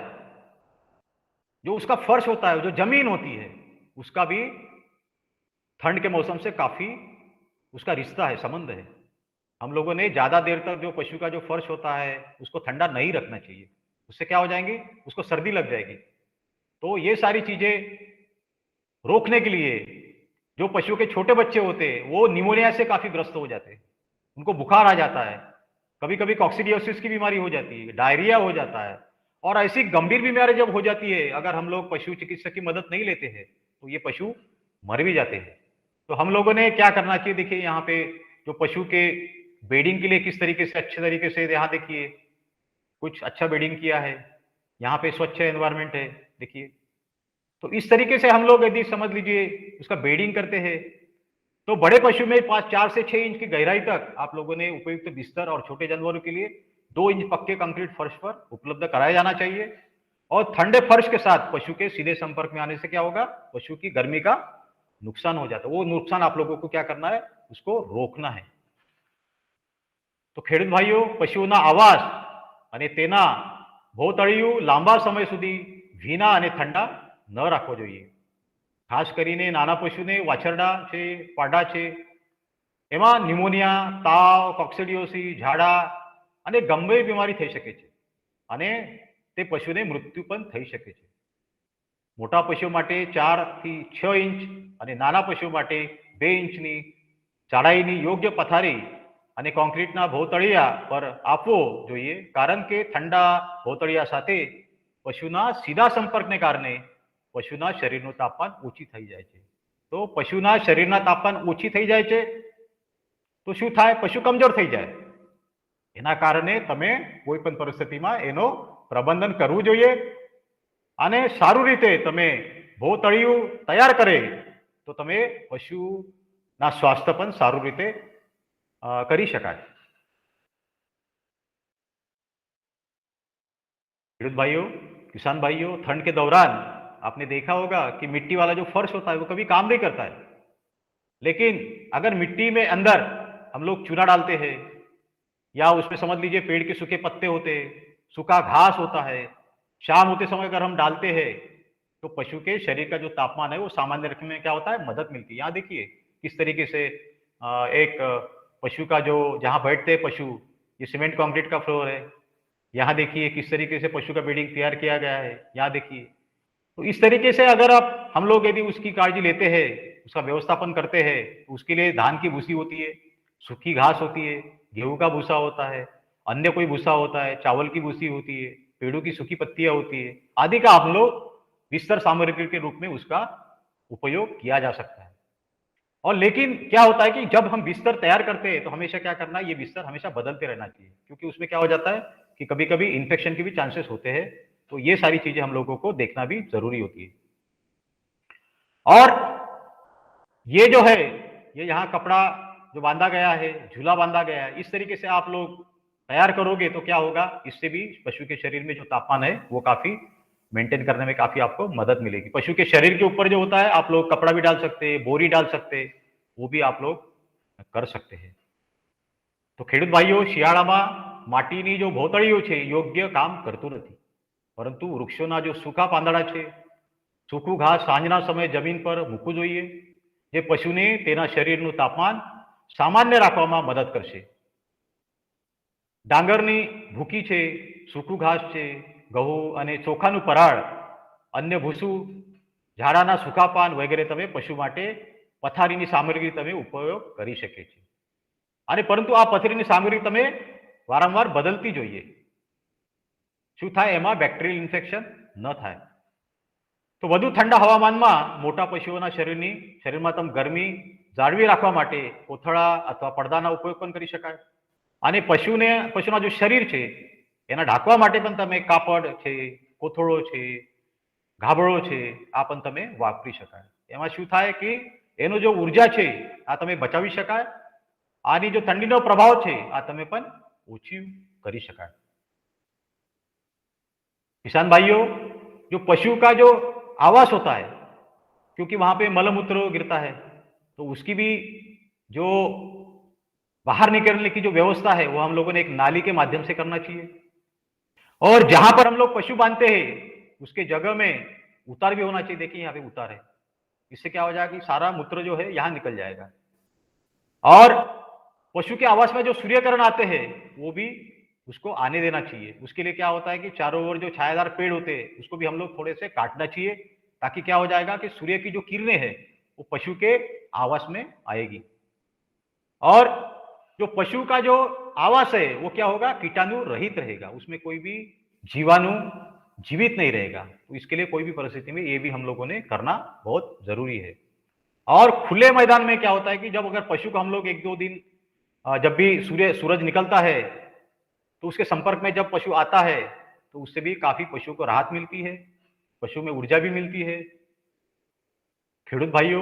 जो उसका फर्श होता है, जो जमीन होती है, उसका भी ठंड के मौसम से काफी उसका रिश्ता है, संबंध है। हम लोगों ने ज्यादा देर तक जो पशु का जो फर्श होता है उसको ठंडा नहीं रखना चाहिए, उससे क्या हो जाएंगी, उसको सर्दी लग जाएगी। तो ये सारी चीजें रोकने के लिए जो पशु के छोटे बच्चे होते हैं वो निमोनिया से काफी ग्रस्त हो जाते हैं, उनको बुखार आ जाता है, कभी कभी कॉक्सिडियोसिस की बीमारी हो जाती है, डायरिया हो जाता है। और ऐसी गंभीर बीमारी जब हो जाती है, अगर हम लोग पशु चिकित्सक की मदद नहीं लेते हैं तो ये पशु मर भी जाते हैं। तो हम लोगों ने क्या करना चाहिए, देखिए यहाँ पे जो पशु के बेडिंग के लिए किस तरीके से अच्छे तरीके से, यहाँ देखिए कुछ अच्छा बेडिंग किया है, यहाँ पे स्वच्छ एनवायरमेंट है, देखिए। तो इस तरीके से हम लोग यदि समझ लीजिए उसका बेडिंग करते हैं तो बड़े पशु में 4 से 6 इंच की गहराई तक आप लोगों ने उपयुक्त बिस्तर और छोटे जानवरों के लिए 2 इंच पक्के कंक्रीट फर्श पर उपलब्ध कराया जाना चाहिए। और ठंडे फर्श के साथ पशु के सीधे संपर्क में आने से क्या होगा, पशु की गर्मी का नुकसान हो जाता है। वो नुकसान आप लोगों को क्या करना है, उसको रोकना है। तो ખેડૂત ભાઈઓ, પશુઓના આવાસ અને તેના ભોતળિયું લાંબા સમય સુધી ભીના અને ઠંડા ન રાખવો જોઈએ। ખાસ કરીને નાના પશુને વાછરડા છે, પાડા છે, એમાં ન્યુમોનિયા, તાવ, કોક્સિડિયોસિસ, ઝાડા અને ગંભીર બીમારી થઈ શકે છે અને તે પશુને મૃત્યુ પણ થઈ શકે છે। મોટા પશુઓ માટે 4 થી 6 ઇંચ અને નાના પશુઓ માટે 2 ઇંચની જાડાઈની યોગ્ય પથારી અને કોન્ક્રીટના ભોતળિયા પર આપવો જોઈએ, કારણ કે ઠંડા ભોતળિયા સાથે પશુના સીધા સંપર્કને કારણે પશુના શરીરનું તાપમાન ઓછી થઈ જાય છે। તો પશુના શરીરના તાપમાન ઓછી થઈ જાય છે તો શું થાય, પશુ કમજોર થઈ જાય। એના કારણે તમે કોઈ પણ પરિસ્થિતિમાં એનો પ્રબંધન કરવું જોઈએ અને સારું રીતે તમે ભોતળિયું તૈયાર કરે તો તમે પશુના સ્વાસ્થ્ય પણ સારું રીતે કરી શકાય। ખેડૂત भाइयों, किसान भाइयों, ठंड के दौरान आपने देखा होगा कि मिट्टी वाला जो फर्श होता है वो कभी काम नहीं करता है। लेकिन अगर मिट्टी में अंदर हम लोग चूना डालते हैं या उसमें समझ लीजिए पेड़ के सूखे पत्ते होते हैं, सूखा घास होता है, शाम होते समय अगर हम डालते हैं तो पशु के शरीर का जो तापमान है वो सामान्य रखने में क्या होता है, मदद मिलती है। यहाँ देखिए किस तरीके से एक पशु का जो जहाँ बैठते हैं पशु, ये सीमेंट कंक्रीट का फ्लोर है। यहाँ देखिए किस तरीके से पशु का बेडिंग तैयार किया गया है, यहाँ देखिए। तो इस तरीके से अगर आप हम लोग यदि उसकी काळजी लेते हैं, उसका व्यवस्थापन करते हैं, तो उसके लिए धान की भूसी होती है, सूखी घास होती है, गेहूं का भूसा होता है, अन्य कोई भूसा होता है, चावल की भूसी होती है, पेड़ों की सूखी पत्तियां होती है, आदि का हम लोग बिस्तर सामग्री के रूप में उसका उपयोग किया जा सकता है। और लेकिन क्या होता है कि जब हम बिस्तर तैयार करते हैं तो हमेशा क्या करना है, ये बिस्तर हमेशा बदलते रहना चाहिए, क्योंकि उसमें क्या हो जाता है कि कभी कभी इन्फेक्शन के भी चांसेस होते हैं। तो ये सारी चीजें हम लोगों को देखना भी जरूरी होती है। और ये जो है, ये यहाँ कपड़ा जो बांधा गया है, झूला बांधा गया है, इस तरीके से आप लोग तैयार करोगे तो क्या होगा, इससे भी पशु के शरीर में जो तापमान है वो काफी मेंटेन करने में काफी आपको मदद मिलेगी। पशु के शरीर के ऊपर जो होता है आप लोग कपड़ा भी डाल सकते हैं, बोरी डाल सकते हैं, वो भी आप लोग कर सकते हैं। તો ખેડૂત ભાઈઓ, શિયાળામાં માટીની જો ભોતળીઓ છે યોગ્ય કામ કરતું નથી, પરંતુ વૃક્ષોના જો સૂકા પાંદડા છે, સૂકું ઘાસ સાંજના સમયે જમીન પર મૂકવું જોઈએ, જે પશુને તેના શરીરનું તાપમાન સામાન્ય રાખવામાં મદદ કરશે। ડાંગરની ભૂકી છે, સૂકું ઘાસ છે, ઘઉં અને ચોખાનું પરાળ, અન્ય ભૂસું, ઝાડાના સૂકા પાન વગેરે તમે પશુ માટે પથારીની સામગ્રી તમે ઉપયોગ કરી શકે છે। અને પરંતુ આ પથરીની સામગ્રી તમે વારંવાર બદલતી જોઈએ। શું થાય, એમાં બેક્ટેરિયલ ઇન્ફેક્શન ન થાય। તો વધુ ઠંડા હવામાનમાં મોટા પશુઓના શરીરમાં તમે ગરમી જાળવી રાખવા માટે કોથળા અથવા પડદાના ઉપયોગ પણ કરી શકાય। અને પશુના જો શરીર છે એના ઢાંકવા માટે પણ તમે કાપડ છે, કોથળો છે, ગાબડો છે, આ પણ તમે વાપરી શકાય। એમાં શું થાય કે એનો જો ઉર્જા છે આ તમે બચાવી શકાય। આની जो ठंडीનો प्रभाव છે આ તમે પણ ઓછી કરી શકાય। किसान भाइयों, जो पशु का जो आवास होता है, क्योंकि वहां पे मलमूत्र गिरता है, तो उसकी भी जो बाहर निकलने की जो व्यवस्था है वो हम लोगों ने एक नाली के माध्यम से करना चाहिए। और जहां पर हम लोग पशु बांधते हैं उसके जगह में उतार भी होना चाहिए। देखिए यहाँ पे उतार है, इससे क्या हो जाएगा कि सारा मूत्र जो है यहाँ निकल जाएगा। और पशु के आवास में जो सूर्यकिरण आते हैं वो भी उसको आने देना चाहिए। उसके लिए क्या होता है कि चारों ओर जो छायादार पेड़ होते हैं उसको भी हम लोग थोड़े से काटना चाहिए, ताकि क्या हो जाएगा कि सूर्य की जो किरणें हैं वो पशु के आवास में आएगी। और जो पशु का जो आवास है वो क्या होगा, कीटाणु रहित रहेगा, उसमें कोई भी जीवाणु जीवित नहीं रहेगा। तो इसके लिए कोई भी परिस्थिति में ये भी हम लोगों ने करना बहुत जरूरी है। और खुले मैदान में क्या होता है कि जब अगर पशु को हम लोग 1-2 दिन जब भी सूरज निकलता है तो उसके संपर्क में जब पशु आता है तो उससे भी काफी पशु को राहत मिलती है, पशु में ऊर्जा भी मिलती है। ખેડૂત ભાઈઓ,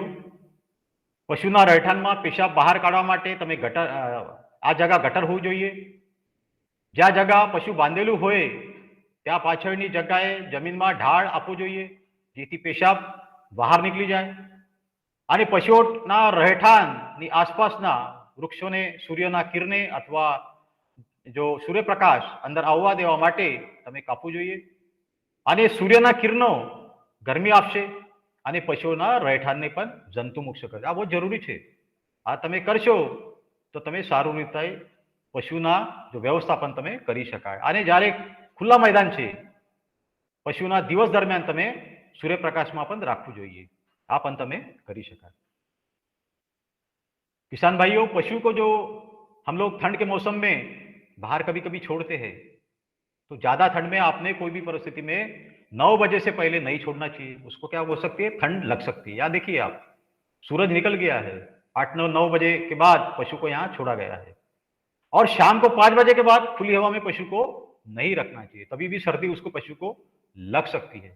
પશુના રહેઠાણમાં પેશાબ બહાર કાઢવા માટે તમે ગટર, આ જગા ગટર હોવું જોઈએ। જ્યાં જગા પશુ બાંધેલું હોય ત્યાં પાછળની જગ્યાએ જમીનમાં ઢાળ આપવો જોઈએ, જેથી પેશાબ બહાર નીકળી જાય। અને પશુઓના રહેઠાણની આસપાસના વૃક્ષોને સૂર્યના કિરણે અથવા જો સૂર્યપ્રકાશ અંદર આવવા દેવા માટે તમે કાપવું જોઈએ। અને સૂર્યના કિરણો ગરમી આપશે અને પશુઓના રહેઠાણને પણ જંતુમુક્ત કરશે। આ બહુ જરૂરી છે। આ તમે કરશો તો તમે સારું રીતે પશુના જો વ્યવસ્થાપન તમે કરી શકાય। અને જ્યારે ખુલ્લા मैदान છે પશુના દિવસ દરમિયાન તમે સૂર્યપ્રકાશમાં પણ રાખવું જોઈએ, આ પણ તમે કરી શકાય। किसान भाइयों, पशु को जो हम लोग ठंड के मौसम में बाहर कभी कभी छोड़ते हैं तो ज्यादा ठंड में आपने कोई भी परिस्थिति में 9 बजे से पहले नहीं छोड़ना चाहिए। उसको क्या हो सकती है, ठंड लग सकती है। या देखिए आप, सूरज निकल गया है, 8-9 बजे के बाद पशु को यहाँ छोड़ा गया है, और शाम को 5 बजे के बाद खुली हवा में पशु को नहीं रखना चाहिए, तभी भी सर्दी उसको पशु को लग सकती है।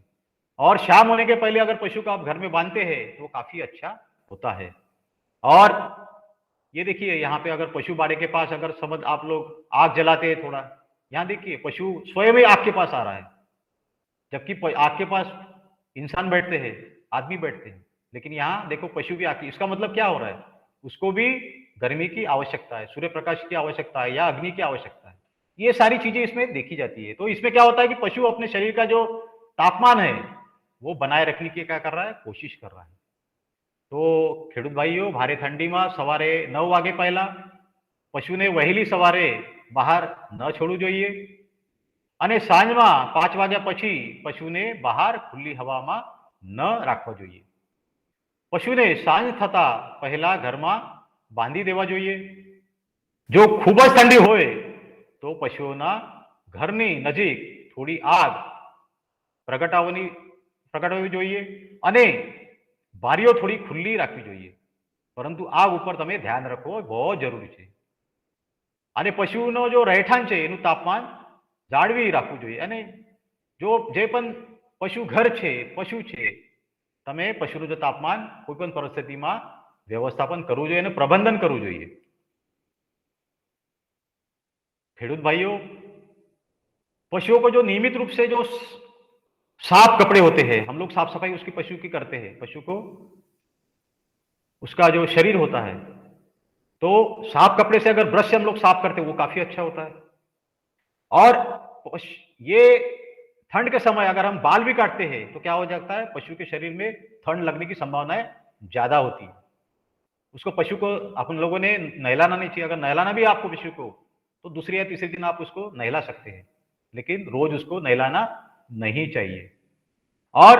और शाम होने के पहले अगर पशु को आप घर में बांधते हैं तो काफी अच्छा होता है। और ये देखिए यहाँ पे अगर पशु बाड़े के पास अगर समझ आप लोग आग जलाते हैं थोड़ा, यहाँ देखिए पशु स्वयं ही आग के पास आ रहा है, जबकि आग के पास इंसान बैठते हैं, आदमी बैठते हैं, लेकिन यहाँ देखो पशु भी आके, इसका मतलब क्या हो रहा है, उसको भी गर्मी की आवश्यकता है, सूर्य प्रकाश की आवश्यकता है या अग्नि की आवश्यकता है। ये सारी चीजें इसमें देखी जाती है। तो इसमें क्या होता है कि पशु अपने शरीर का जो तापमान है वो बनाए रखने की क्या कर रहा है, कोशिश कर रहा है। तो ખેડૂત ભાઈઓ, ભારે ઠંડીમાં સવારે 9 વાગે પહેલા પશુને વહેલી સવારે બહાર ન છોડવું જોઈએ, અને સાંજમાં 5 વાગ્યા પછી પશુને બહાર ખુલ્લી હવામાં ન રાખવા જોઈએ। પશુને સાંજ થતા પહેલા ઘરમાં બાંધી દેવા જોઈએ। જો ખૂબ જ ઠંડી હોય તો પશુઓના ઘરની નજીક થોડી આગ પ્રગટાવવી જોઈએ અને બારીઓ થોડી ખુલ્લી રાખવી જોઈએ, પરંતુ આગ ઉપર તમે ધ્યાન રાખવો બહુ જરૂરી છે। અને પશુનો જો રહેઠાણ છે એનું તાપમાન જાળવી રાખવું જોઈએ। અને જો જે પણ પશુ ઘર છે, પશુ છે, તમે પશુનું જો તાપમાન કોઈ પણ પરિસ્થિતિમાં વ્યવસ્થાપન કરવું જોઈએ અને પ્રબંધન કરવું જોઈએ। ખેડૂત भाइयों, पशुओं को जो नियमित रूप से जो साफ कपड़े होते हैं, हम लोग साफ सफाई उसकी पशु की करते हैं, पशु को उसका जो शरीर होता है, तो साफ कपड़े से अगर ब्रश से हम लोग साफ करते हैं वो काफी अच्छा होता है। और ये ठंड के समय अगर हम बाल भी काटते हैं तो क्या हो जाता है, पशु के शरीर में ठंड लगने की संभावनाएं ज्यादा होती है। उसको पशु को अपन लोगों ने नहलाना नहीं चाहिए। अगर नहलाना भी आपको पशु को, तो दूसरे या तीसरे दिन आप उसको नहला सकते हैं, लेकिन रोज उसको नहलाना नहीं चाहिए। और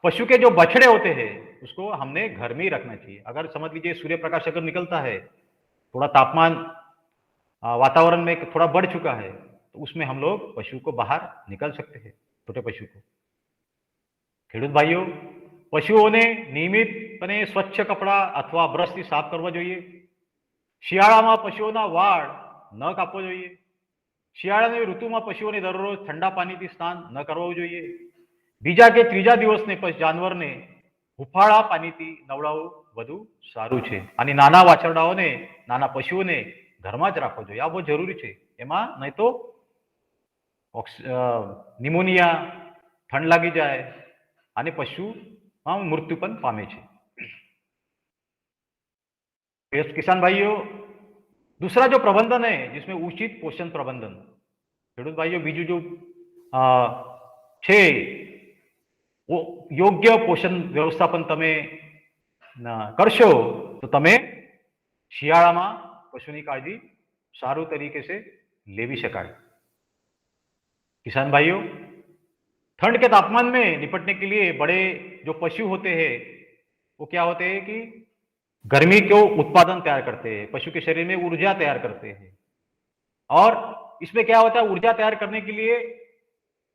पशु के जो बछड़े होते हैं उसको हमने घर में ही रखना चाहिए। अगर समझ लीजिए सूर्य प्रकाश अगर निकलता है, थोड़ा तापमान वातावरण में थोड़ा बढ़ चुका है, तो उसमें हम लोग पशु को बाहर निकल सकते हैं, छोटे पशु को। ખેડૂત ભાઈઓ, પશુઓને નિયમિતપણે સ્વચ્છ કપડા અથવા બ્રશથી સાફ કરવા જોઈએ। શિયાળામાં પશુઓના વાળ ન કાપવો જોઈએ। શિયાળાની ઋતુમાં પશુઓને દરરોજ ઠંડા પાણીથી સ્નાન ન કરવું જોઈએ। બીજા કે ત્રીજા દિવસને જાનવરને હુંફાળા પાણીથી નવડાવવું વધુ સારું છે। અને નાના વાછરડાઓને, નાના પશુઓને ઘરમાં જ રાખવો જોઈએ। આ બહુ જરૂરી છે। એમાં નહીં તો નિમોનિયા, ठंड लागी जाए અને પશુ મૃત્યુ પણ પામે છે। किसान भाइयों, दूसरा जो प्रबंधन है जिसमें उचित पोषण प्रबंधन, ખેડૂત ભાઈઓ બીજું जो છે वो योग्य पोषण व्यवस्थापन તમે કરશો તો તમે શિયાળામાં પશુની કાળજી સારું તરીકે से લેવી શકાય। किसान भाइयों, ठंड के तापमान में निपटने के लिए बड़े जो पशु होते हैं वो क्या होते हैं कि गर्मी को उत्पादन तैयार करते हैं, पशु के शरीर में ऊर्जा तैयार करते हैं। और इसमें क्या होता है, ऊर्जा तैयार करने के लिए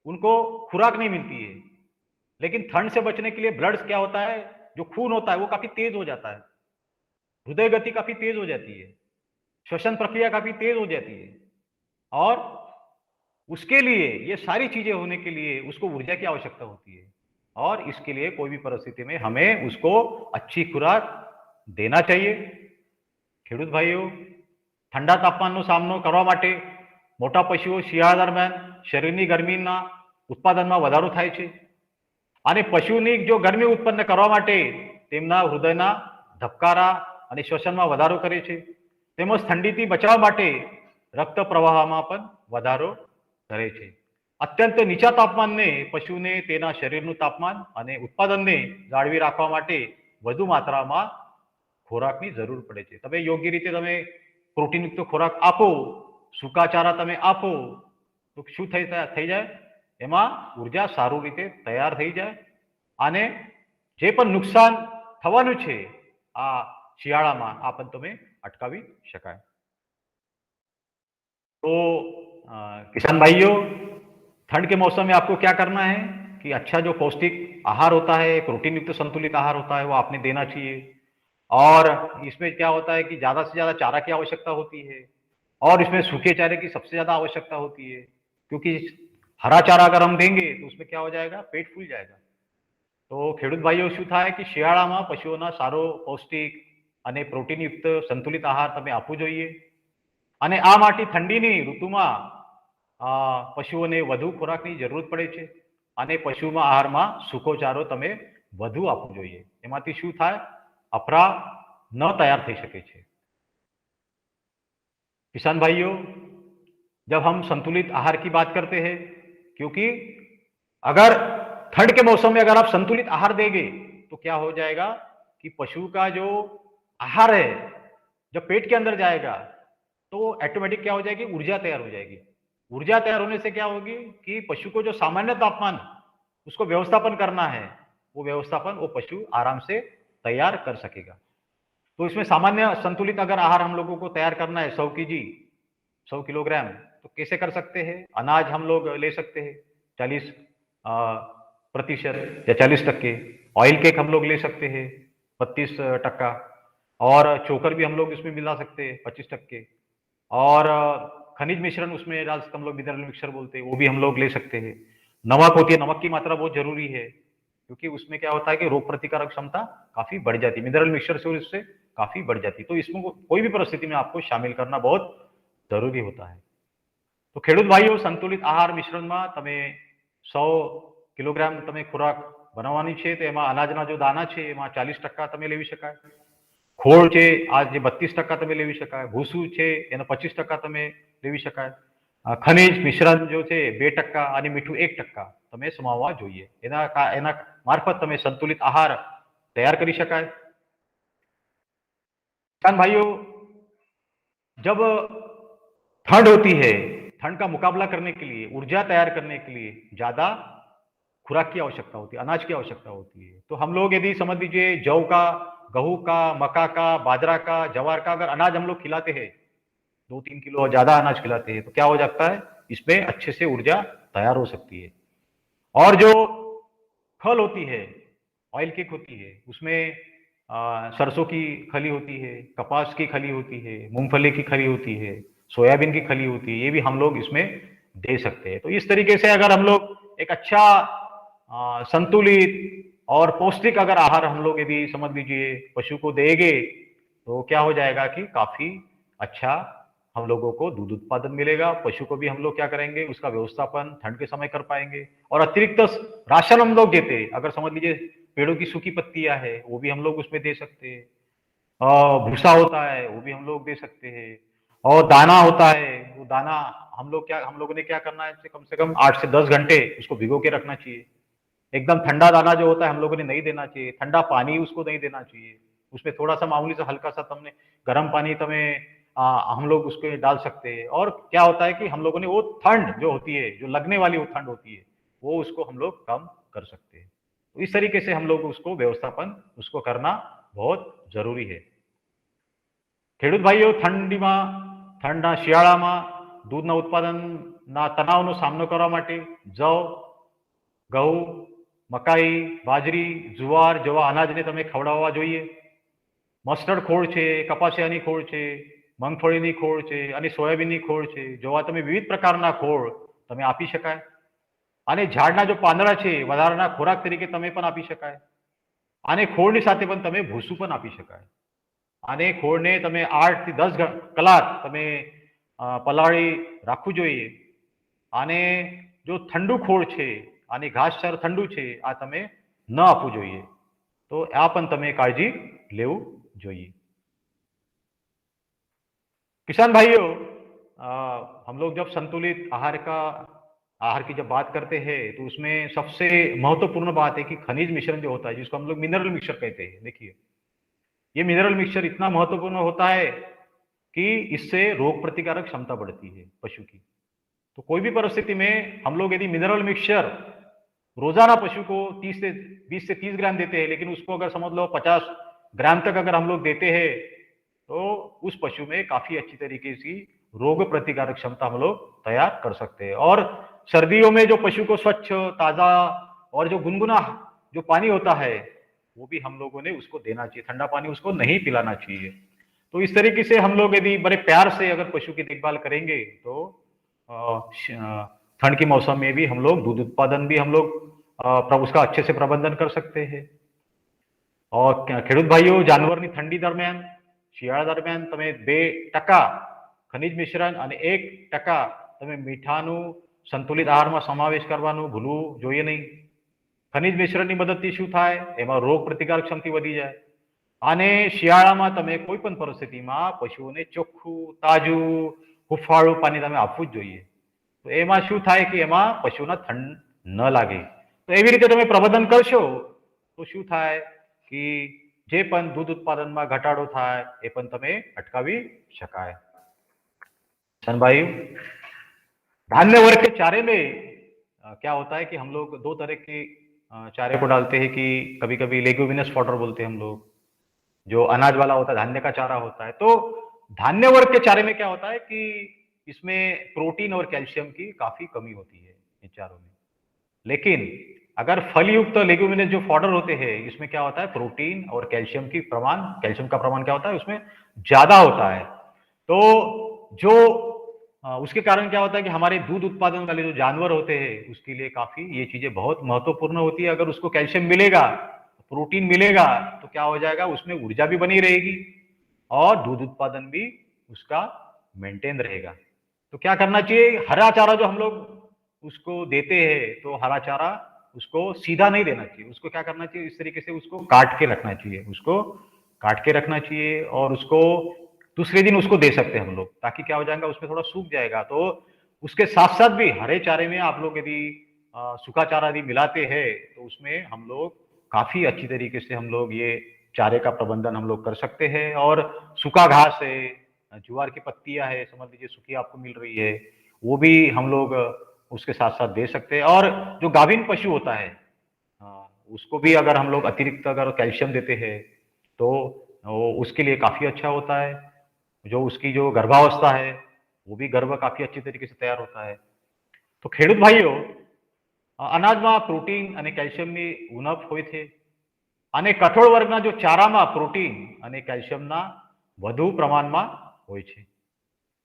उनको खुराक नहीं मिलती है, लेकिन ठंड से बचने के लिए ब्लड क्या होता है, जो खून होता है वो काफी तेज हो जाता है, हृदय गति काफी तेज हो जाती है, श्वसन प्रक्रिया काफी तेज हो जाती है। और उसके लिए ये सारी चीजें होने के लिए उसको ऊर्जा की आवश्यकता होती है। और इसके लिए कोई भी परिस्थिति में हमें उसको अच्छी खुराक देना चाहिए। ખેડૂત ભાઈઓ, ઠંડા તાપમાનનો સામનો કરવા માટે મોટા પશુઓ શિયાળા દરમિયાન શરીરની ગરમીના ઉત્પાદનમાં વધારો થાય છે અને પશુની જો ગરમી ઉત્પન્ન કરવા માટે તેમના હૃદયના ધબકારા અને શ્વસનમાં વધારો કરે છે, તેમજ ઠંડીથી બચાવવા માટે રક્ત પ્રવાહમાં પણ વધારો કરે છે। અત્યંત નીચા તાપમાનને પશુને તેના શરીરનું તાપમાન અને ઉત્પાદનને જાળવી રાખવા માટે વધુ માત્રામાં ખોરાકની જરૂર પડે છે। તમે યોગ્ય રીતે તમે પ્રોટીનયુક્ત ખોરાક આપો, સૂકા ચારા તમે આપો તો શું થઈ જાય, એમાં ઉર્જા સારું રીતે તૈયાર થઈ જાય અને જે પણ નુકસાન થવાનું છે આ શિયાળામાં આ પણ તમે અટકાવી શકાય। तो किसान भाइयों, ठंड के मौसम में आपको क्या करना है कि अच्छा जो पौष्टिक आहार होता है, प्रोटीन युक्त संतुलित आहार होता है वो आपने देना चाहिए। और इसमें क्या होता है कि ज्यादा से ज्यादा चारा की आवश्यकता होती है और इसमें सूखे चारे की सबसे ज्यादा आवश्यकता होती है, क्योंकि हरा चारा अगर हम देंगे तो उसमें क्या हो जाएगा, पेट फूल जाएगा। तो ખેડૂત ભાઈઓ શું થાય કે શિયાળામાં પશુઓના સારો પૌષ્ટિક અને પ્રોટીન યુક્ત સંતુલિત આહાર તમે આપવું જોઈએ અને આ માટે ઠંડીની ઋતુમાં પશુઓને વધુ ખોરાકની જરૂર પડે છે અને પશુમાં આહારમાં સૂકો ચારો તમે વધુ આપવો જોઈએ। એમાંથી શું થાય, અફરા ન તૈયાર થઈ શકે છે। किसान भाइयों, जब हम संतुलित आहार की बात करते हैं, क्योंकि अगर ठंड के मौसम में अगर आप संतुलित आहार देंगे तो क्या हो जाएगा कि पशु का जो आहार है जब पेट के अंदर जाएगा तो ऑटोमेटिक क्या हो जाएगी, ऊर्जा तैयार हो जाएगी। ऊर्जा तैयार होने से क्या होगी कि पशु को जो सामान्य तापमान उसको व्यवस्थापन करना है वो व्यवस्थापन वो पशु आराम से तैयार कर सकेगा। तो इसमें सामान्य संतुलित अगर आहार हम लोगों को तैयार करना है 100 केजी 100 किलोग्राम, तो कैसे कर सकते हैं। अनाज हम लोग ले सकते हैं 40% या 40%। ऑयल केक हम लोग ले सकते हैं 32%। और चोकर भी हम लोग इसमें मिला सकते हैं 25%। और खनिज मिश्रण उसमें डाल सकते हम लोग, मिनरल मिक्सचर बोलते हैं, वो भी हम लोग ले सकते हैं। नमक होती है, नमक की मात्रा बहुत जरूरी है क्योंकि उसमें क्या होता है कि रोग प्रतिकारक क्षमता काफी बढ़ जाती है, मिनरल मिक्सचर से उससे काफी बढ़ जाती है। तो इसमें कोई भी परिस्थिति में आपको शामिल करना बहुत जरूरी होता है। तो ખેડૂત ભાઈઓ, સંતુલિત આહાર મિશ્રણમાં તમે 100 કિલોગ્રામ તમે ખોરાક બનાવવાની છે, તો એમાં અનાજના જો દાના છે એમાં 40% તમે લેવી શકાય, ખોળ છે આ જે 32% તમે લેવી શકાય, ભૂસું છે એનો 25% તમે લેવી શકાય, ખનિજ મિશ્રણ જો છે 2% અને મીઠું 1% તમે સમાવવા જોઈએ। એના મારફત તમે સંતુલિત આહાર તૈયાર કરી શકાય। किसान भाइयों, जब ठंड होती है, ठंड का मुकाबला करने के लिए, ऊर्जा तैयार करने के लिए ज्यादा खुराक की आवश्यकता होती है, अनाज की आवश्यकता होती है। तो हम लोग यदि समझ लीजिए जौ का, गेहूं का, मक्का का, बाजरा का, जवार का अगर अनाज हम लोग खिलाते हैं, 2-3 किलो ज्यादा अनाज खिलाते हैं, तो क्या हो जाता है, इसमें अच्छे से ऊर्जा तैयार हो सकती है। और जो खल होती है, ऑयल केक होती है, उसमें सरसों की खली होती है, कपास की खली होती है, मूंगफली की खली होती है, सोयाबीन की खली होती है, ये भी हम लोग इसमें दे सकते हैं। तो इस तरीके से अगर हम लोग एक अच्छा संतुलित और पौष्टिक अगर आहार हम लोग यदि समझ लीजिए पशु को देंगे, तो क्या हो जाएगा कि काफी अच्छा हम लोगों को दूध उत्पादन मिलेगा। पशु को भी हम लोग क्या करेंगे, उसका व्यवस्थापन ठंड के समय कर पाएंगे। और अतिरिक्त राशन हम लोग देते, अगर समझ लीजिए पेड़ों की सूखी पत्तियां है वो भी हम लोग उसमें दे सकते हैं, भूसा होता है वो भी हम लोग दे सकते हैं, और दाना होता है वो दाना हम लोगों ने क्या करना है, कम से कम 8 से 10 घंटे उसको भिगो के रखना चाहिए। एकदम ठंडा दाना जो होता है हम लोगों ने नहीं देना चाहिए, ठंडा पानी उसको नहीं देना चाहिए, उसमें थोड़ा सा मामूली सा हल्का सा तुमने गर्म पानी तुम्हें हम लोग उसको डाल सकते हैं। और क्या होता है कि हम लोगों ने वो ठंड जो होती है, जो लगने वाली वो ठंड होती है, वो उसको हम लोग कम कर सकते हैं। तो इस तरीके से हम लोग उसको व्यवस्थापन उसको करना बहुत जरूरी है। ખેડૂત ભાઈઓ, ઠંડના શિયાળામાં દૂધના ઉત્પાદનના તણાવનો સામનો કરવા માટે જવ, ઘઉં, મકાઈ, બાજરી, જુવાર જેવા અનાજને તમે ખવડાવવા જોઈએ। મસ્ટર્ડ ખોળ છે, કપાસિયાની ખોળ છે, મગફળીની ખોળ છે અને સોયાબીનની ખોળ છે, જેવા તમે વિવિધ પ્રકારના ખોળ તમે આપી શકાય। અને ઝાડના જો પાંદડા છે વધારાના ખોરાક તરીકે તમે પણ આપી શકાય। અને ખોળની સાથે પણ તમે ભૂસું પણ આપી શકાય। અને ખોળને તમે 8 થી 10 કલાક તમે પલાળી રાખવું જોઈએ। અને જો ઠંડુ ખોળ છે અને ઘાસચાર ઠંડુ છે આ તમે ન આપવું જોઈએ। તો આ પણ તમે કાળજી લેવું જોઈએ। किसान भाइयों, हम लोग जब संतुलित आहार की जब बात करते हैं तो उसमें सबसे महत्वपूर्ण बात है कि खनिज मिश्रण जो होता है, जिसको हम लोग मिनरल मिक्सचर कहते हैं। देखिए, ये मिनरल मिक्सचर इतना महत्वपूर्ण होता है कि इससे रोग प्रतिकारक क्षमता बढ़ती है पशु की। तो कोई भी परिस्थिति में हम लोग यदि मिनरल मिक्सचर रोजाना पशु को 20 से 30 ग्राम देते हैं, लेकिन उसको अगर समझ लो 50 ग्राम तक अगर हम लोग देते हैं, तो उस पशु में काफी अच्छी तरीके से रोग प्रतिकारक क्षमता हम लोग तैयार कर सकते हैं। और सर्दियों में जो पशु को स्वच्छ, ताजा और जो गुनगुना जो पानी होता है वो भी हम लोगों ने उसको देना चाहिए, ठंडा पानी उसको नहीं पिलाना चाहिए। तो इस तरीके से हम लोग यदि बड़े प्यार से अगर पशु की देखभाल करेंगे तो ठंड के मौसम में भी हम लोग दूध उत्पादन भी हम लोग उसका अच्छे से प्रबंधन कर सकते हैं। और ખેડૂત ભાઈઓ, જાનવરની ઠંડી દરમિયાન, શિયાળા દરમિયાન તમે 2% ખનિજ મિશ્રણ અને 1% તમે મીઠાનું સંતુલિત આહારમાં સમાવેશ કરવાનું ભૂલવું જોઈએ નહીં। ખનિજ મિશ્રણની મદદથી શું થાય, એમાં રોગ પ્રતિકારક શક્તિ વધી જાય। અને શિયાળામાં તમે કોઈ પણ પરિસ્થિતિમાં પશુઓને ચોખ્ખું, તાજું, હુંફાળું પાણી તમે આપવું જ જોઈએ। તો એમાં શું થાય કે એમાં પશુને ઠંડ ન લાગે। તો એવી રીતે તમે પ્રબંધન કરશો તો શું થાય कि जे पण दूध उत्पादन में घटाडो थाय ए पण तमे अटकावी शकाय। किसान भाई, धान्य वर्ग के चारे में क्या होता है कि हम लोग 2 तरह के चारे को डालते हैं। कि कभी कभी लेग्यूमिनस फॉडर बोलते हैं हम लोग, जो अनाज वाला होता है, धान्य का चारा होता है। तो धान्य वर्ग के चारे में क्या होता है कि इसमें प्रोटीन और कैल्शियम की काफी कमी होती है इन चारों में। लेकिन अगर फल युक्त लेग्यूमिनस जो फॉडर होते हैं, इसमें क्या होता है, प्रोटीन और कैल्शियम का प्रमाण क्या होता है उसमें ज्यादा होता है। तो जो उसके कारण क्या होता है कि हमारे दूध उत्पादन वाले जो जानवर होते हैं उसके लिए काफी ये चीजें बहुत महत्वपूर्ण होती है। अगर उसको कैल्शियम मिलेगा, प्रोटीन मिलेगा, तो क्या हो जाएगा, उसमें ऊर्जा भी बनी रहेगी और दूध उत्पादन भी उसका मेंटेन रहेगा। तो क्या करना चाहिए, हरा चारा जो हम लोग उसको देते हैं, तो हरा चारा उसको सीधा नहीं देना चाहिए, उसको क्या करना चाहिए, इस तरीके से उसको काट के रखना चाहिए, उसको काट के रखना चाहिए और उसको दूसरे दिन उसको दे सकते हैं हम लोग, ताकि क्या हो जाएगा, उसमें थोड़ा सूख जाएगा। तो उसके साथ साथ भी हरे चारे में आप लोग यदि सूखा चारा यदि मिलाते हैं तो उसमें हम लोग काफी अच्छी तरीके से हम लोग ये चारे का प्रबंधन हम लोग कर सकते हैं। और सूखा घास है, ज्वार की पत्तियां है, समझ लीजिए सूखी आपको मिल रही है, वो भी हम लोग उसके साथ साथ दे सकते हैं। और जो गाभिन पशु होता है, उसको भी अगर हम लोग अतिरिक्त अगर कैल्शियम देते हैं तो वो उसके लिए काफी अच्छा होता है। जो उसकी जो गर्भावस्था है वो भी गर्भ काफी अच्छी तरीके से तैयार होता है। तो ખેડૂત ભાઈઓ, અનાજમાં પ્રોટીન અને કેલ્શિયમની ઉણપ હોય છે અને કઠોળ વર્ગના જો ચારામાં પ્રોટીન અને કેલ્શિયમના વધુ પ્રમાણમાં હોય છે।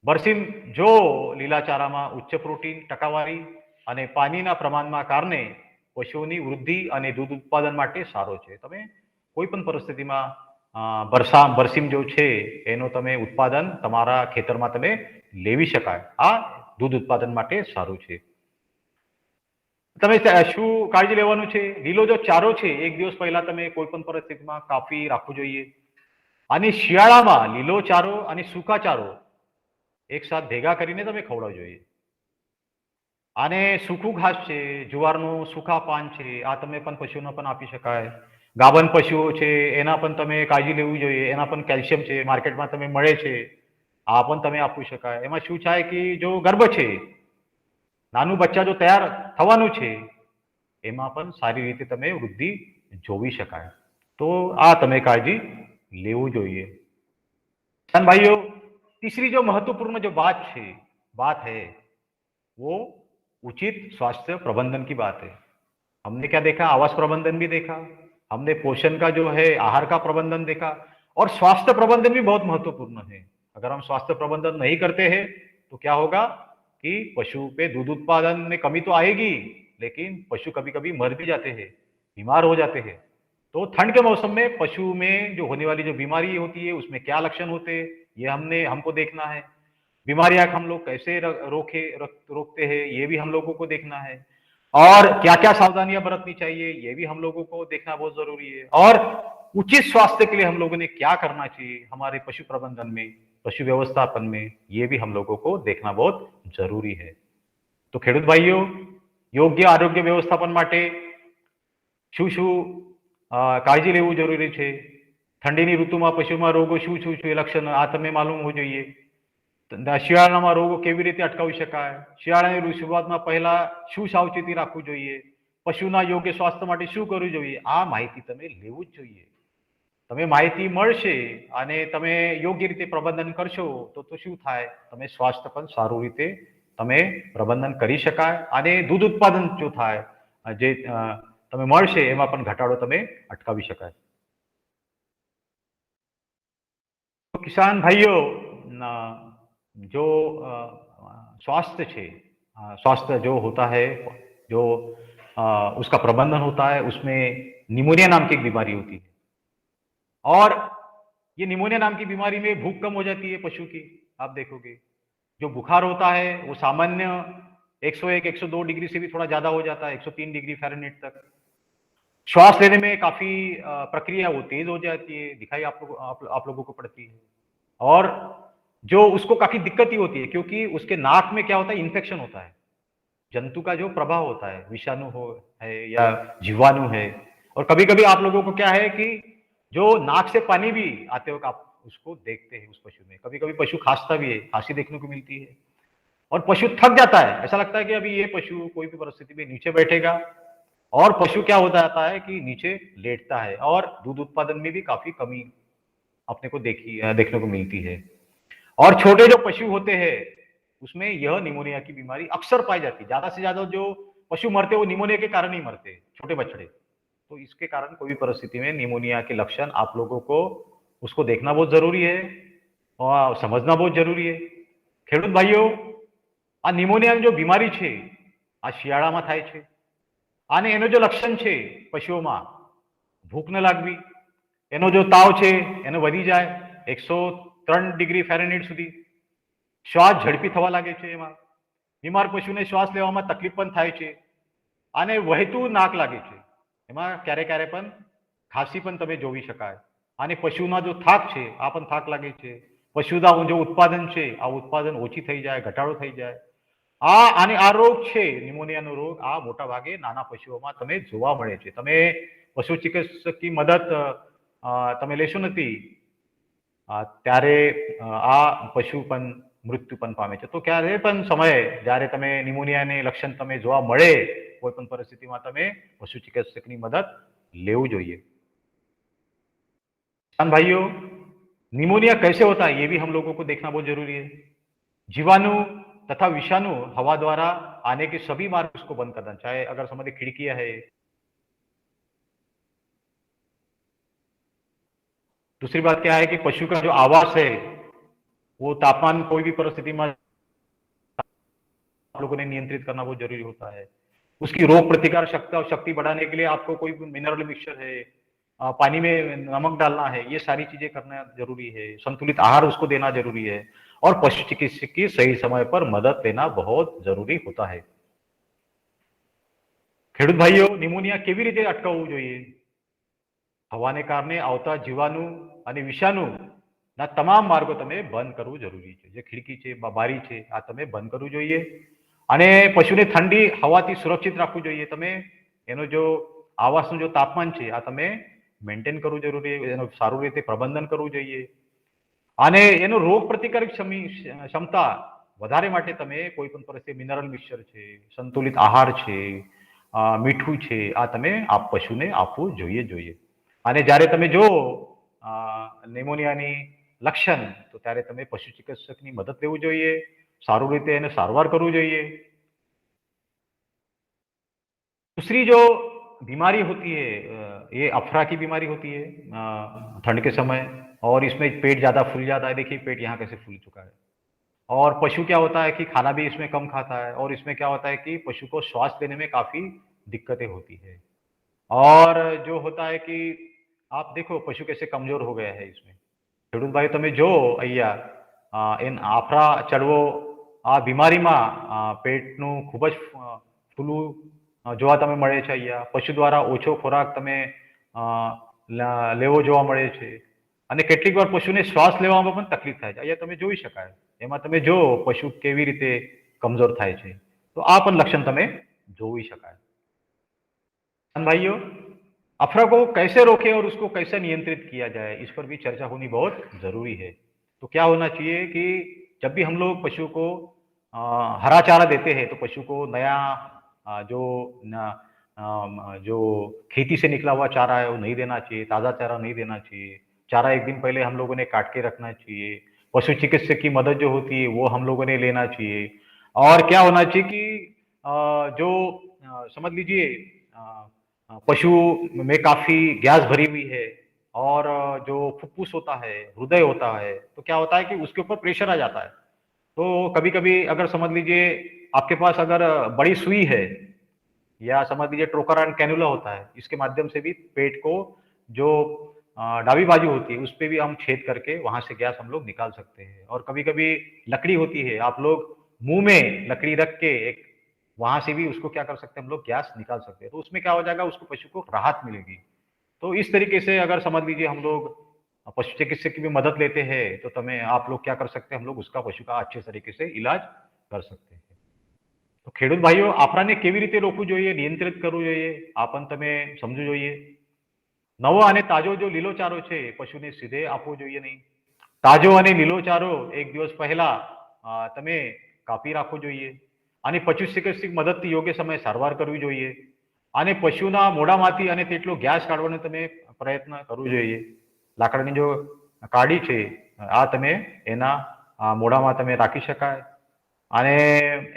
બરસીમ જો લીલા ચારામાં ઉચ્ચ પ્રોટીન ટકાવારી અને પાણીના પ્રમાણમાં કારણે પશુઓની વૃદ્ધિ અને દૂધ ઉત્પાદન માટે સારો છે। તમે કોઈ પણ પરિસ્થિતિમાં બરસીમ જો છે એનો તમે ઉત્પાદન તમારા ખેતરમાં તમે લેવી શકાય, આ દૂધ ઉત્પાદન માટે સારું છે। તમે શું કાળજી લેવાનું છે, લીલો જો ચારો છે એક દિવસ પહેલા તમે કોઈ પણ પરિસ્થિતિમાં કાપી રાખવો જોઈએ। અને શિયાળામાં લીલો ચારો અને સૂકા ચારો એક સાથ ભેગા કરીને તમે ખવડાવવો જોઈએ। અને સૂકું ઘાસ છે, જુવારનું સૂકા પાન છે, આ તમે પણ પશુઓને પણ આપી શકાય। ગાભણ પશુઓ છે એના પણ તમે કાળજી લેવી જોઈએ, એના પણ કેલ્શિયમ છે માર્કેટમાં તમે મળે છે, આ પણ તમે આપી શકાય। એમાં શું થાય કે જો ગર્ભ છે, નાનું બચ્ચા જો તૈયાર થવાનું છે એમાં પણ સારી રીતે તમે વૃદ્ધિ જોવી શકાય। તો આ તમે કાળજી લેવું જોઈએ। किसान भाइयों, तीसरी जो महत्वपूर्ण जो बात है वो उचित स्वास्थ्य प्रबंधन की बात है। हमने क्या देखा, आवास प्रबंधन भी देखा, हमने पोषण का जो है आहार का प्रबंधन देखा, और स्वास्थ्य प्रबंधन भी बहुत महत्वपूर्ण है। अगर हम स्वास्थ्य प्रबंधन नहीं करते हैं तो क्या होगा कि पशु पे दूध उत्पादन में कमी तो आएगी, लेकिन पशु कभी कभी मर भी जाते हैं, बीमार हो जाते हैं। तो ठंड के मौसम में पशु में जो होने वाली जो बीमारी होती है उसमें क्या लक्षण होते हैं ये हमको देखना है। बीमारियां हम लोग कैसे रोकते हैं ये भी हम लोगों को देखना है। और क्या क्या सावधानियां बरतनी चाहिए ये भी हम लोगों को देखना बहुत जरूरी है। और उचित स्वास्थ्य के लिए हम लोगों ने क्या करना चाहिए हमारे पशु प्रबंधन में, पशु व्यवस्थापन में, ये भी हम लोगों को देखना बहुत जरूरी है। तो ખેડૂત ભાઈઓ, યોગ્ય આરોગ્ય વ્યવસ્થાપન માટે શું શું કાળજી લેવું જરૂરી છે, ઠંડીની ઋતુમાં પશુમાં રોગો શું શું છે લક્ષણ આ તમે માલુમ હોવું જોઈએ। શિયાળામાં રોગો કેવી રીતે અટકાવી શકાય, શિયાળાની શરૂઆતમાં પહેલા શું સાવચેતી રાખવું જોઈએ, પશુના યોગ્ય સ્વાસ્થ્ય માટે શું કરવું જોઈએ, આ માહિતી તમે લેવું જ જોઈએ। તમે માહિતી મળશે અને તમે યોગ્ય રીતે પ્રબંધન કરશો તો શું થાય, તમે સ્વાસ્થ્ય પણ સારું રીતે તમે પ્રબંધન કરી શકાય અને દૂધ ઉત્પાદન જો થાય જે તમે મળશે એમાં પણ ઘટાડો તમે અટકાવી શકાય। तो किसान भाइयों, जो स्वास्थ्य છે, स्वास्थ्य जो होता है, जो उसका प्रबंधन होता है, उसमें निमोनिया नाम की एक बीमारी होती है। और ये निमोनिया नाम की बीमारी में भूख कम हो जाती है पशु की। आप देखोगे जो बुखार होता है वो सामान्य 101 102 डिग्री से भी थोड़ा ज्यादा हो जाता है, 103 डिग्री फ़ारेनहाइट तक। श्वास लेने में काफी प्रक्रिया वो तेज हो जाती है, दिखाई आप लोगों को पड़ती है। और जो उसको काफी दिक्कत ही होती है क्योंकि उसके नाक में क्या होता है, इन्फेक्शन होता है, जंतु का जो प्रभाव होता है, विषाणु हो है या जीवाणु है। और कभी कभी आप लोगों को क्या है कि जो नाक से पानी भी आते वक्त आप उसको देखते हैं उस पशु में, कभी कभी पशु खांसता भी है, खांसी देखने को मिलती है और पशु थक जाता है, ऐसा लगता है कि अभी ये पशु कोई भी परिस्थिति में नीचे बैठेगा। और पशु क्या हो जाता है कि नीचे लेटता है और दूध उत्पादन में भी काफी कमी अपने को देखने को मिलती है। और छोटे जो पशु होते हैं उसमें यह निमोनिया की बीमारी अक्सर पाई जाती है। ज्यादा से ज्यादा जो पशु मरते हैं वो निमोनिया के कारण ही मरते हैं, छोटे बछड़े। तो इसके कारण कोई भी परिस्थिति में निमोनिया के लक्षण आप लोगों को उसको देखना बहुत जरूरी है और समझना बहुत जरूरी है। ખેડૂત ભાઈઓ, આ નિમોનિયાની જો બીમારી છે આ શિયાળામાં થાય છે અને એનો જો લક્ષણ છે પશુઓમાં ભૂખ ન લાગવી, એનો જો તાવ છે એનો વધી જાય 103 ડિગ્રી ફેરનહીટ સુધી, શ્વાસ ઝડપી થવા લાગે છે, એમાં બીમાર પશુને શ્વાસ લેવામાં તકલીફ પણ થાય છે અને વહેતું નાક લાગે છે, એમાં ક્યારે ક્યારે પણ ખાંસી પણ તમે જોઈ શકાય અને પશુના જો થાક છે આ પણ થાક લાગે છે, પશુના જો ઉત્પાદન છે આ ઉત્પાદન ઓછી થઈ જાય, ઘટાડો થઈ જાય. આ રોગ છે નિમોનિયાનો રોગ, આ મોટા ભાગે નાના પશુઓમાં તમે જોવા મળે છે. તમે પશુ ચિકિત્સકની મદદ તમે લેશો નથી ત્યારે આ પશુ પણ મૃત્યુ પણ પામે છે. તો ક્યારે પણ સમયે જ્યારે તમે નિમોનિયાની લક્ષણ તમે જોવા મળે કોઈ પણ પરિસ્થિતિમાં તમે પशु चिकित्सक की मदद लेવું જોઈએ. किसान भाइयों, निमोनिया कैसे होता है ये भी हम लोगों को देखना बहुत जरूरी है. जीवाणु तथा विषाणु हवा द्वारा आने के सभी मार्ग उसको बंद करना, चाहे अगर समझे खिड़कियां है. दूसरी बात क्या है कि पशु का जो आवास है वो तापमान कोई भी परिस्थिति में आप लोगों ने नियंत्रित करना बहुत जरूरी होता है. उसकी रोग प्रतिकार शक्ति बढ़ाने के लिए आपको कोई मिनरल मिक्सचर है, पानी में नमक डालना है, ये सारी चीजें करना जरूरी है. संतुलित आहार उसको देना जरूरी है और पशु चिकित्सक की सही समय पर मदद लेना बहुत जरूरी होता है. ખેડૂત ભાઈઓ, નિમોનિયા કેવી રીતે અટકાવવું જોઈએ? હવાને કારણે આવતા જીવાણુ અને વિષાણુના તમામ માર્ગો તમે બંધ કરવું જરૂરી છે. જે ખિડકી છે, બારી છે, આ તમે બંધ કરવું જોઈએ અને પશુને ઠંડી હવાથી સુરક્ષિત રાખવું જોઈએ. તમે એનો જો આવાસનું જો તાપમાન છે આ તમે મેન્ટેન કરવું જરૂરી, એનું સારું રીતે પ્રબંધન કરવું જોઈએ અને એનો રોગ પ્રતિકારક ક્ષમતા વધારે માટે તમે કોઈ પણ પરિસ્થિતિ મિનરલ મિક્સચર છે, સંતુલિત આહાર છે, મીઠું છે, આ તમે પશુને આપવું જોઈએ. અને જ્યારે તમે જો નિમોનિયાની લક્ષણ તો ત્યારે તમે પશુ ચિકિત્સકની મદદ લેવું જોઈએ, સારું રીતે એને સારવાર કરવું જોઈએ. दूसरी जो बीमारी होती है ये अफरा की बीमारी होती है ठंड के समय, और इसमें पेट ज्यादा फूल जाता है. देखिए पेट यहाँ कैसे फूल चुका है. और पशु क्या होता है कि खाना भी इसमें कम खाता है और इसमें क्या होता है कि पशु को श्वास लेने में काफी दिक्कतें होती है. और जो होता है कि आप देखो पशु कैसे कमजोर हो गया है इसमें. ખેડૂત ભાઈ તમે જો અહીંયા એન આફરા ચડવો આ બીમારીમાં પેટનું ખૂબ જ ફૂલવું જોવા તમે મળે છે. અહીંયા પશુ દ્વારા ઓછો ખોરાક તમે લેવો જોવા મળે છે અને કેટલીક વાર પશુને શ્વાસ લેવામાં પણ તકલીફ થાય છે. અહીંયા તમે જોઈ શકાય, એમાં તમે જો પશુ કેવી રીતે કમજોર થાય છે તો આ પણ લક્ષણ તમે જોઈ શકાય. भाइयों, अफरा को कैसे रोकें और उसको कैसे नियंत्रित किया जाए इस पर भी चर्चा होनी बहुत जरूरी है. तो क्या होना चाहिए कि जब भी हम लोग पशु को हरा चारा देते हैं तो पशु को नया जो खेती से निकला हुआ चारा है वो नहीं देना चाहिए, ताज़ा चारा नहीं देना चाहिए. चारा एक दिन पहले हम लोगों ने काट के रखना चाहिए. पशु चिकित्सक की मदद जो होती है वो हम लोगों ने लेना चाहिए. और क्या होना चाहिए कि जो समझ लीजिए पशु में काफी गैस भरी हुई है और जो फुफ्फुस होता है, हृदय होता है, तो क्या होता है कि उसके ऊपर प्रेशर आ जाता है. तो कभी कभी अगर समझ लीजिए आपके पास अगर बड़ी सुई है या समझ लीजिए ट्रोकर एंड कैनुला होता है, इसके माध्यम से भी पेट को जो डाबी बाजू होती है उस पर भी हम छेद करके वहां से गैस हम लोग निकाल सकते हैं. और कभी कभी लकड़ी होती है, आप लोग मुंह में लकड़ी रख के एक वहां से भी उसको क्या कर सकते हैं हम लोग गैस निकाल सकते हैं. तो उसमें क्या हो जाएगा, उसको पशु को राहत मिलेगी. तो इस तरीके से अगर समझ लीजिए हम लोग पशु चिकित्सक की भी मदद लेते हैं तो आप लोग क्या कर सकते हैं, हम लोग उसका पशु का अच्छे तरीके से इलाज कर सकते हैं. તો ખેડૂત ભાઈઓ, આફરાને કેવી રીતે રોકવું જોઈએ, નિયંત્રિત કરવું જોઈએ આ પણ તમે સમજવું જોઈએ. નવો અને તાજો જો લીલો ચારો છે પશુને સીધે આપવો જોઈએ નહીં. તાજો અને લીલો ચારો એક દિવસ પહેલા તમે કાપી રાખવો જોઈએ અને પશુ ચિકિત્સક મદદથી યોગ્ય સમયે સારવાર કરવી જોઈએ અને પશુના મોઢામાંથી અને તેટલો ગેસ કાઢવાનો તમે પ્રયત્ન કરવો જોઈએ. લાકડાની જો કાડી છે આ તમે એના મોઢામાં તમે રાખી શકાય અને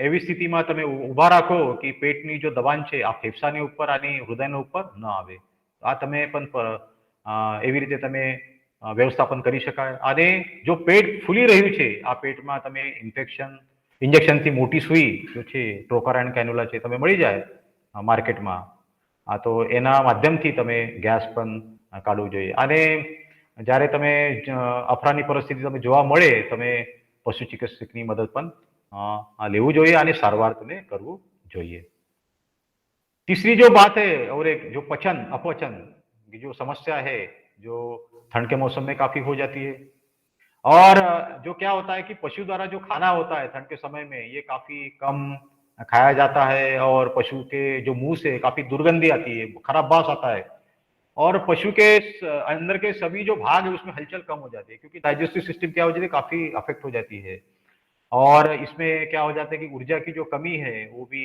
એવી સ્થિતિમાં તમે ઊભા રાખો કે પેટની જો દબાણ છે આ ફેફસાની ઉપર અને હૃદયના ઉપર ન આવે. આ તમે પણ એવી રીતે તમે વ્યવસ્થાપન કરી શકાય. અને જો પેટ ફૂલી રહ્યું છે આ પેટમાં તમે ઇન્ફેક્શન ઇન્જેક્શનથી મોટી સુઈ જો છે ટ્રોકર એન્ડ કેન્યુલા છે તમે મળી જાય માર્કેટમાં. તો એના માધ્યમથી તમે ગેસ પણ કાઢવું જોઈએ. અને જ્યારે તમે અફરાની પરિસ્થિતિ તમે જોવા મળે તમે પશુ ચિકિત્સકની મદદ પણ લેવું જોઈએ અને सारवार तुम्हें करવું જોઈએ. तीसरी जो बात है और एक जो अपचन की जो समस्या है जो ठंड के मौसम में काफी हो जाती है और जो क्या होता है कि पशु द्वारा जो खाना होता है ठंड के समय में ये काफी कम खाया जाता है और पशु के जो मुंह से काफी दुर्गंधी आती है, खराब बास आता है और पशु के अंदर के सभी जो भाग है उसमें हलचल कम हो जाती है क्योंकि डाइजेस्टिव सिस्टम क्या हो जाती है काफी अफेक्ट हो जाती है और इसमें क्या हो जाता है कि ऊर्जा की जो कमी है वो भी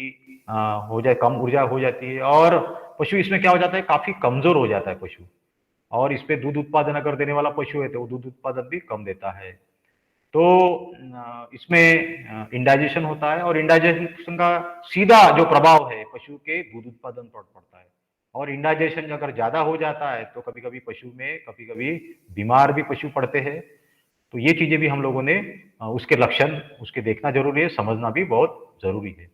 हो जाए, कम ऊर्जा हो जाती है और पशु इसमें क्या हो जाता है काफी कमजोर हो जाता है पशु और इस पे दूध उत्पादन अगर देने वाला पशु है तो वो दूध उत्पादन भी कम देता है। तो इसमें इंडाइजेशन होता है और इंडाइजेशन का सीधा जो प्रभाव है पशु के दूध उत्पादन पर पड़ता है और इंडाइजेशन अगर ज्यादा हो जाता है तो कभी कभी पशु में कभी कभी बीमार भी पशु पड़ते हैं। तो ये चीजें भी हम लोगों ने उसके लक्षण उसके देखना जरूरी है, समझना भी बहुत जरूरी है।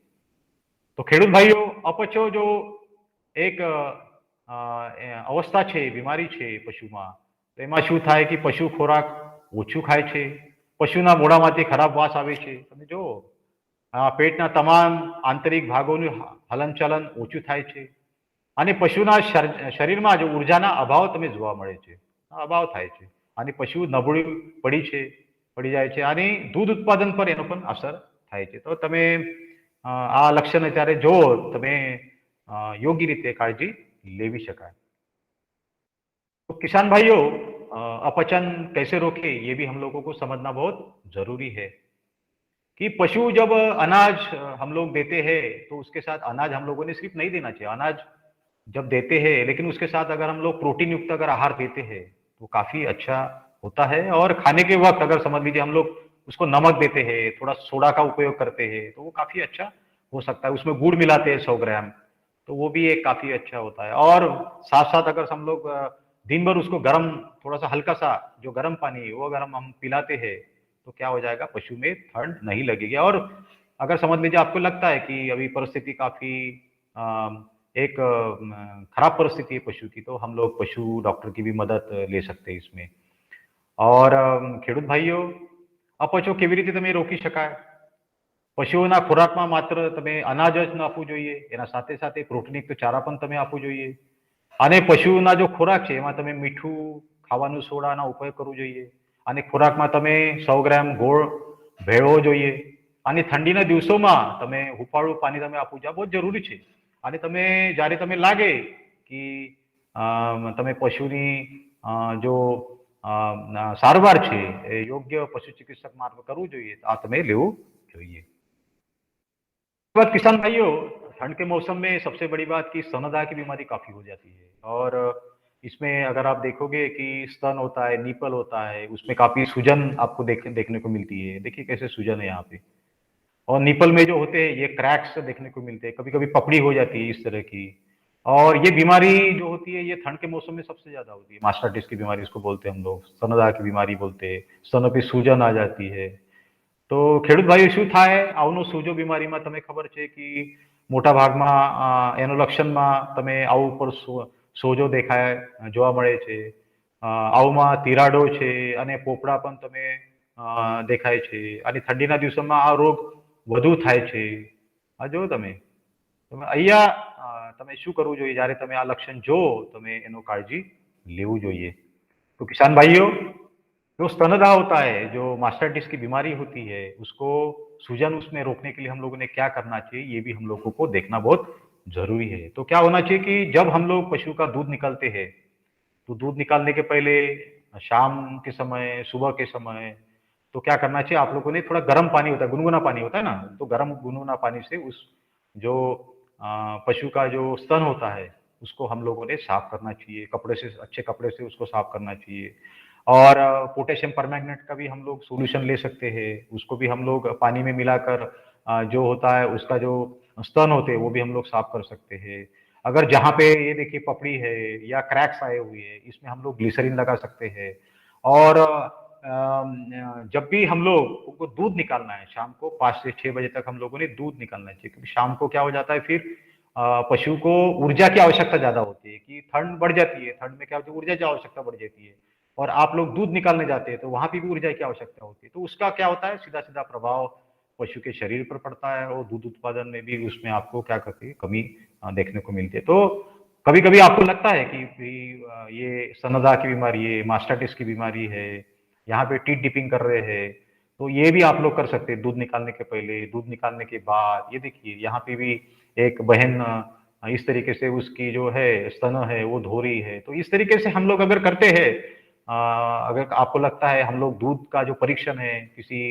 तो खेडूत भाइयों अपचो जो एक अवस्था છે બીમારી છે પશુમાં તો એમાં શું થાય કે પશુ ખોરાક ઓછું ખાય છે, પશુના મોઢામાંથી ખરાબ વાસ આવે છે. તમે જો પેટના તમામ આંતરિક ભાગોનું હલનચલન ઓછું થાય છે અને પશુના શરીરમાં જો ઉર્જાના અભાવ તમે જોવા મળે છે, અભાવ થાય છે અને પશુ નબળું પડી જાય છે અને દૂધ ઉત્પાદન પર એનો પણ અસર થાય છે. તો તમે આ લક્ષણ અત્યારે જો તમે યોગ્ય રીતે કાળજી लेवी शकाय। तो किसान भाइयों अपचन कैसे रोके ये भी हम लोगों को समझना बहुत जरूरी है कि पशु जब अनाज हम लोग देते हैं तो उसके साथ अनाज हम लोगों ने सिर्फ नहीं देना चाहिए, अनाज जब देते हैं लेकिन उसके साथ अगर हम लोग प्रोटीन युक्त अगर आहार देते हैं तो काफी अच्छा होता है। और खाने के वक्त अगर समझ लीजिए हम लोग उसको नमक देते हैं, थोड़ा सोडा का उपयोग करते हैं तो वो काफी अच्छा हो सकता है। उसमें गुड़ मिलाते हैं 100 ग्राम तो वो भी एक काफी अच्छा होता है। और साथ साथ अगर हम लोग दिन भर उसको गर्म थोड़ा सा हल्का सा जो गर्म पानी है वो गर्म हम पिलाते हैं तो क्या हो जाएगा पशु में ठंड नहीं लगेगी। और अगर समझ लीजिए आपको लगता है कि अभी परिस्थिति काफी एक खराब परिस्थिति है पशु की तो हम लोग पशु डॉक्टर की भी मदद ले सकते हैं इसमें। और खेडूत भाइयों अपचो કેવી રીતે તમે રોકી શકાય? પશુઓના ખોરાકમાં માત્ર તમે અનાજ જ ન આપવું જોઈએ, એના સાથે સાથે પ્રોટીનયુક્ત ચારા પણ તમે આપવું જોઈએ અને પશુઓના જો ખોરાક છે એમાં તમે મીઠું ખાવાનું સોડાનો ઉપયોગ કરવો જોઈએ અને ખોરાકમાં તમે 100 ગ્રામ ગોળ ભેળવો જોઈએ અને ઠંડીના દિવસોમાં તમે હુંફાળું પાણી તમે આપવું જોઈએ, બહુ જરૂરી છે। અને તમે જ્યારે તમે લાગે કે તમે પશુની જો સારવાર છે એ યોગ્ય પશુ ચિકિત્સક મારફત કરવું જોઈએ તો આ તમે લેવું જોઈએ। बात किसान भाइयों ठंड के मौसम में सबसे बड़ी बात कि स्तनदा की बीमारी काफी हो जाती है और इसमें अगर आप देखोगे कि स्तन होता है, नीपल होता है, उसमें काफी सूजन आपको देखने को मिलती है। देखिए कैसे सूजन है यहाँ पे। और नीपल में जो होते हैं ये क्रैक्स देखने को मिलते हैं, कभी कभी पपड़ी हो जाती है इस तरह की। और ये बीमारी जो होती है ये ठंड के मौसम में सबसे ज्यादा होती है। मास्टाइटिस की बीमारी इसको बोलते हैं हम लोग, स्तनदा की बीमारी बोलते हैं, स्तनों पे सूजन आ जाती है। तो ખેડૂત ભાઈઓ શું થાય આવનો સોજો બીમારીમાં તમે ખબર છે કે મોટા ભાગમાં એનો લક્ષણમાં તમે આવ ઉપર સોજો દેખાય જોવા મળે છે, આવમાં તિરાડો છે અને પોપડા પણ તમે દેખાય છે અને ઠંડીના દિવસોમાં આ રોગ વધુ થાય છે। આ જો તમે અહીંયા તમે શું કરવું જોઈએ જ્યારે તમે આ લક્ષણ જો તમે એનો કાળજી લેવું જોઈએ। तो किसान भाइयों जो स्तनदा होता है, जो मास्टाइटिस की बीमारी होती है, उसको सूजन उसमें रोकने के लिए हम लोगों ने क्या करना चाहिए ये भी हम लोगों को देखना बहुत जरूरी है। तो क्या होना चाहिए कि जब हम लोग पशु का दूध निकालते हैं तो दूध निकालने के पहले शाम के समय, सुबह के समय तो क्या करना चाहिए आप लोगों ने थोड़ा गर्म पानी होता है, गुनगुना पानी होता है ना, तो गर्म गुनगुना पानी से उस जो पशु का जो स्तन होता है उसको हम लोगों ने साफ करना चाहिए, कपड़े से, अच्छे कपड़े से उसको साफ करना चाहिए। और पोटेशियम परमैंगनेट का भी हम लोग सॉल्यूशन ले सकते हैं, उसको भी हम लोग पानी में मिलाकर जो होता है उसका जो स्तन होते हैं वो भी हम लोग साफ कर सकते हैं। अगर जहाँ पे ये देखिए पपड़ी है या क्रैक्स आए हुए हैं इसमें हम लोग ग्लिसरीन लगा सकते हैं। और जब भी हम लोग को दूध निकालना है, शाम को 5 से 6 बजे तक हम लोगों ने दूध निकालना चाहिए, क्योंकि शाम को क्या हो जाता है फिर पशु को ऊर्जा की आवश्यकता ज्यादा होती है, कि ठंड बढ़ जाती है, ठंड में क्या होती है, ऊर्जा की आवश्यकता बढ़ जाती है, और आप लोग दूध निकालने जाते हैं तो वहां पे भी ऊर्जा की आवश्यकता होती है, तो उसका क्या होता है, सीधा सीधा प्रभाव पशु के शरीर पर पड़ता है, और दूध उत्पादन में भी उसमें आपको क्या करती है, कमी देखने को मिलती है। तो कभी कभी आपको लगता है कि ये स्तनदा की बीमारी है, मास्टाइटिस की बीमारी है, यहाँ पे टीथ डिपिंग कर रहे हैं, तो ये भी आप लोग कर सकते हैं, दूध निकालने के पहले, दूध निकालने के बाद। ये देखिए यहाँ पे भी एक बहन इस तरीके से उसकी जो है स्तन है वो धो रही है, तो इस तरीके से हम लोग अगर करते हैं, अगर आपको लगता है हम लोग दूध का जो परीक्षण है किसी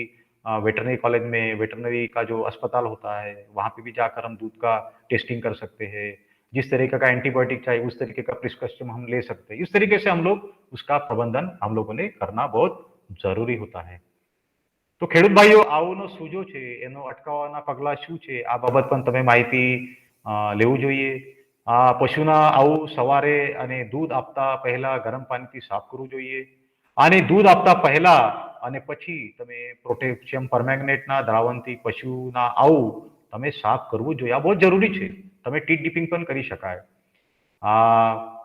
वेटरनरी कॉलेज में, वेटरनरी का जो अस्पताल होता है वहां पे भी जाकर हम दूध का टेस्टिंग कर सकते हैं, जिस तरीके का एंटीबायोटिक चाहिए उस तरीके का प्रिस्क्रिप्शन हम ले सकते हैं। इस तरीके से हम लोग उसका प्रबंधन हम लोगों ने करना बहुत જરૂરી होता है। તો ખેડૂત ભાઈઓ, આવનો સૂજો છે એનો અટકાવવાના પગલા શું છે આ બાબત પણ તમે માહિતી લેવું જોઈએ। આ પશુના આવું સવારે અને દૂધ આપતા પહેલા ગરમ પાણીથી સાફ કરવું જોઈએ, અને દૂધ આપતા પહેલા અને પછી તમે પ્રોટેક્શિયમ પરમેંગનેટના દ્રાવણથી પશુના આવું તમે સાફ કરવું જોઈએ, આ बहुत જરૂરી છે। તમે ટીથ ડિપિંગ પણ કરી શકાય।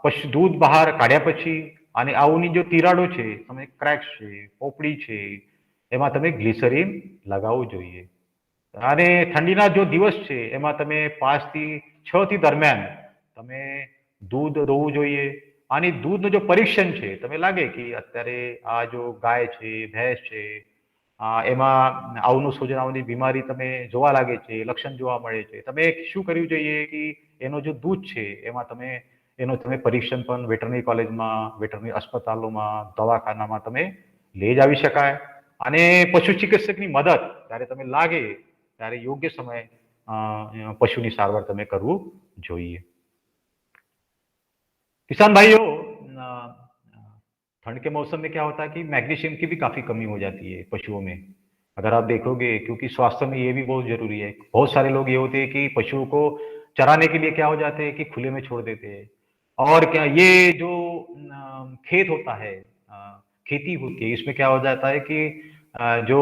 પશુ દૂધ બહાર કાઢ્યા પછી અને આવની જો તિરાડો છે, તમે ક્રેક્સ છે, પોપડી છે, એમાં તમે ગ્લિસરીન લગાવવું જોઈએ। અને ઠંડીના જો દિવસ છે એમાં તમે 5 થી 6 થી દરમિયાન તમે દૂધ દોવું જોઈએ। અને દૂધનું જો પરીક્ષણ છે, તમે લાગે કે અત્યારે આ જો ગાય છે, ભેંસ છે, એમાં આવનું સૂજન આવની બીમારી તમે જોવા લાગે છે, લક્ષણ જોવા મળે છે, તમે શું કરવું જોઈએ કે એનો જો દૂધ છે એમાં તમે એનો તમે પરીક્ષણ પણ વેટરનરી કોલેજમાં, વેટરનરી अस्पतालोમાં, દવાખાનામાં તમે લઈ જાવી શકાય। અને પશુ ચિકિત્સકની મદદ જ્યારે તમે લાગે ત્યારે યોગ્ય સમય પશુની સારવાર તમે કરવું જોઈએ। किसान भाइयों, ठंड के मौसम में क्या होता है कि मैग्नीशियम की भी काफी कमी हो जाती है पशुओं में, अगर आप देखोगे, क्योंकि स्वास्थ्य में ये भी बहुत जरूरी है। बहुत सारे लोग ये होते हैं कि पशुओं को चराने के लिए क्या हो जाते हैं कि खुले में छोड़ देते हैं, और क्या ये जो खेत होता है, खेती होती है, इसमें क्या हो जाता है कि जो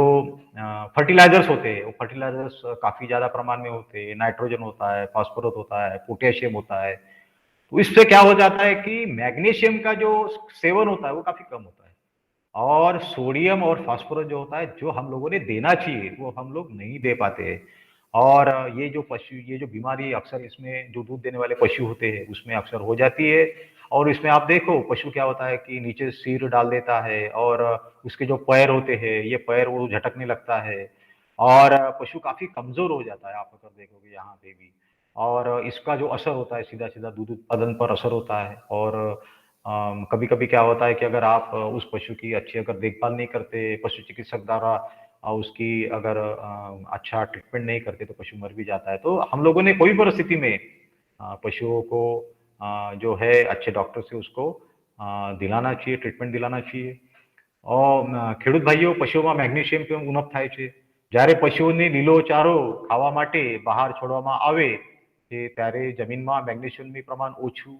फर्टिलाइजर्स होते हैं वो फर्टिलाइजर्स काफी ज्यादा प्रमाण में होते हैं, नाइट्रोजन होता है, फास्फोरस होता है, पोटेशियम होता है, तो इससे क्या हो जाता है कि मैग्नीशियम का जो सेवन होता है वो काफी कम होता है, और सोडियम और फास्फोरस जो होता है जो हम लोगों ने देना चाहिए वो हम लोग नहीं दे पाते हैं। और ये जो पशु, ये जो बीमारी अक्सर इसमें जो दूध देने वाले पशु होते हैं उसमें अक्सर हो जाती है। और इसमें आप देखो पशु क्या होता है कि नीचे सिर डाल देता है, और उसके जो पैर होते हैं ये पैर वो झटकने लगता है, और पशु काफी कमजोर हो जाता है, आप अगर देखोगे यहाँ पे भी। और इसका जो असर होता है सीधा सीधा दूध उत्पादन पर असर होता है। और कभी कभी क्या होता है कि अगर आप उस पशु की अच्छी अगर देखभाल नहीं करते, पशु चिकित्सक द्वारा उसकी अगर अच्छा ट्रीटमेंट नहीं करते तो पशु मर भी जाता है। तो हम लोगों ने कोई परिस्थिति में पशुओं को जो है अच्छे डॉक्टर से उसको दिलाना चाहिए, ट्रीटमेंट दिलाना चाहिए। ખેડૂત ભાઈઓ, પશુઓમાં મેગ્નેશિયમ કેમ ઉણપ થાય છે? જ્યારે પશુઓને લીલો ચારો ખાવા માટે બહાર છોડવામાં આવે છે ત્યારે જમીનમાં મેગ્નેશિયમનું પ્રમાણ ઓછું,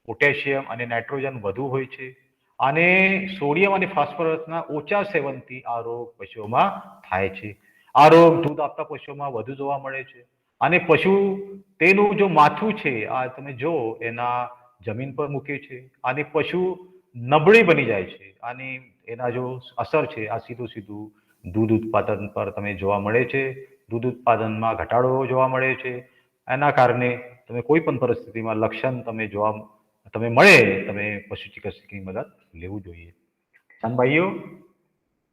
પોટેશિયમ અને નાઇટ્રોજન વધુ હોય છે, અને સોડિયમ અને ફોસ્ફરસના ઓછા સેવનથી આ રોગ પશુઓમાં થાય છે। આ રોગ દૂધ આપતા પશુઓમાં વધુ જોવા મળે છે, અને પશુ તેનું જો માથું છે આ તમે જો એના જમીન પર મૂકે છે, અને પશુ નબળી બની જાય છે, અને એના જો અસર છે આ સીધું સીધું દૂધ ઉત્પાદન પર તમે જોવા મળે છે। દૂધ ઉત્પાદનમાં ઘટાડો જોવા મળે છે। એના કારણે તમે કોઈ પણ પરિસ્થિતિમાં લક્ષણ તમે મળે તમે પશુ ચિकित्सकની મદદ લેવું જોઈએ। किसान भाइयों,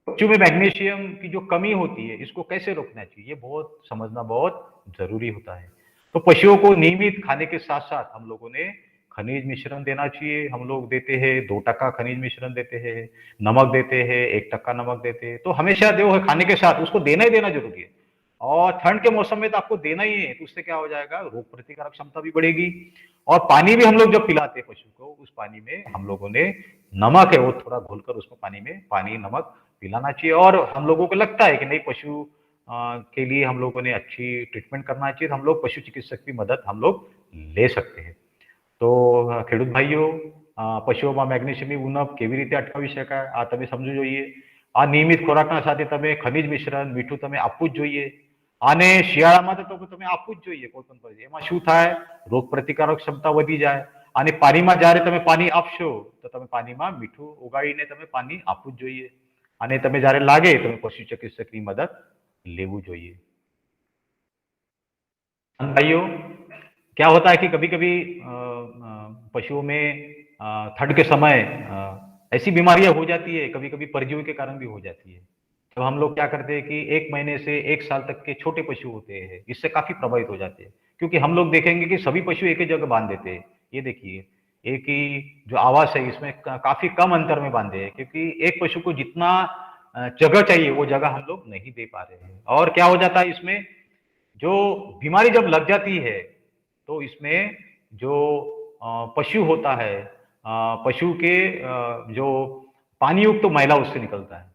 बच्चों में मैग्नीशियम की जो कमी होती है इसको कैसे रोकना चाहिए, ये बहुत समझना बहुत जरूरी होता है। तो पशुओं को नियमित खाने के साथ साथ हम लोगों ने खनिज मिश्रण देना चाहिए। हम लोग देते हैं 2% खनिज मिश्रण देते हैं, नमक देते हैं 1% नमक देते हैं, तो हमेशा जो है खाने के साथ उसको देना ही देना जरूरी है। और ठंड के मौसम में तो आपको देना ही है, तो उससे क्या हो जाएगा, रोग प्रतिकारक क्षमता भी बढ़ेगी। और पानी भी हम लोग जब पिलाते हैं पशु को, उस पानी में हम लोगों ने नमक है वो थोड़ा घोलकर उसमें पानी में पानी नमक पिलाना चाहिए। और हम लोगों को लगता है कि नहीं पशु के लिए हम लोगों ने अच्छी ट्रीटमेंट करना चाहिए, तो हम लोग पशु चिकित्सक की मदद हम लोग ले सकते हैं। तो ખેડૂત ભાઈઓ, પશુઓમાં મેગ્નેશિયમની ઉણપ કેવી રીતે અટકાવી શકાય આ તમે સમજવું જોઈએ। આ નિયમિત ખોરાકના સાથે તમે ખનિજ મિશ્રણ મીઠું તમે આપવું જ જોઈએ. આને શિયાળામાં તો તમે આપવું જ જોઈએ કોઈ પણ પરિસ્થિતિ. એમાં શું થાય, રોગ પ્રતિકારક ક્ષમતા વધી જાય. અને પાણીમાં જ્યારે તમે પાણી આપશો તો તમે પાણીમાં મીઠું ઓગાળીને તમે પાણી આપવું જ જોઈએ. અને તમે જ્યારે લાગે તમે પશु चिकित्सकની મદદ लेવું જોઈએ. भाइयों, क्या होता है कि कभी कभी पशुओं में ठंड के समय ऐसी बीमारियां हो जाती है, कभी कभी परजीवी के कारण भी हो जाती है। तो हम लोग क्या करते हैं कि 1 महीने से 1 साल तक के छोटे पशु होते हैं, इससे काफी प्रभावित हो जाते हैं। क्योंकि हम लोग देखेंगे कि सभी पशु एक ही जगह बांध देते हैं। ये देखिए, एक ही जो आवास है इसमें काफी कम अंतर में बांधे हैं, क्योंकि एक पशु को जितना जगह चाहिए वो जगह हम लोग नहीं दे पा रहे हैं। और क्या हो जाता है, इसमें जो बीमारी जब लग जाती है तो इसमें जो पशु होता है, पशु के जो पानी युक्त तो मैला उससे निकलता है,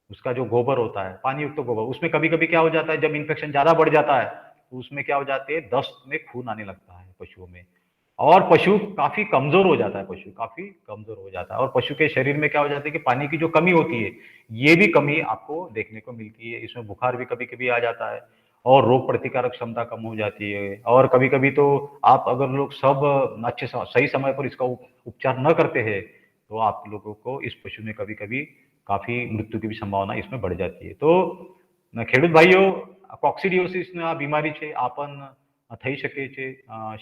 उसका जो गोबर होता है, पानी युक्त तो गोबर, उसमें कभी कभी क्या हो जाता है, जब इन्फेक्शन ज्यादा बढ़ जाता है तो उसमें क्या हो जाते हैं, दस्त में खून आने लगता है पशुओं में। और पशु काफी कमजोर हो जाता है, पशु काफी कमजोर हो जाता है। और पशु के शरीर में क्या हो जाता है कि पानी की जो कमी होती है ये भी कमी आपको देखने को मिलती है। इसमें बुखार भी कभी कभी आ जाता है और रोग प्रतिकारक क्षमता कम हो जाती है। और कभी कभी तो आप अगर लोग सब सही समय पर इसका उपचार न करते हैं तो आप लोगों को इस पशु में कभी कभी काफी मृत्यु की भी संभावना इसमें बढ़ जाती है। तो ખેડૂત ભાઈઓ, કોક્સિડિયોસિસની આ બીમારી છે આ પણ થઈ શકે છે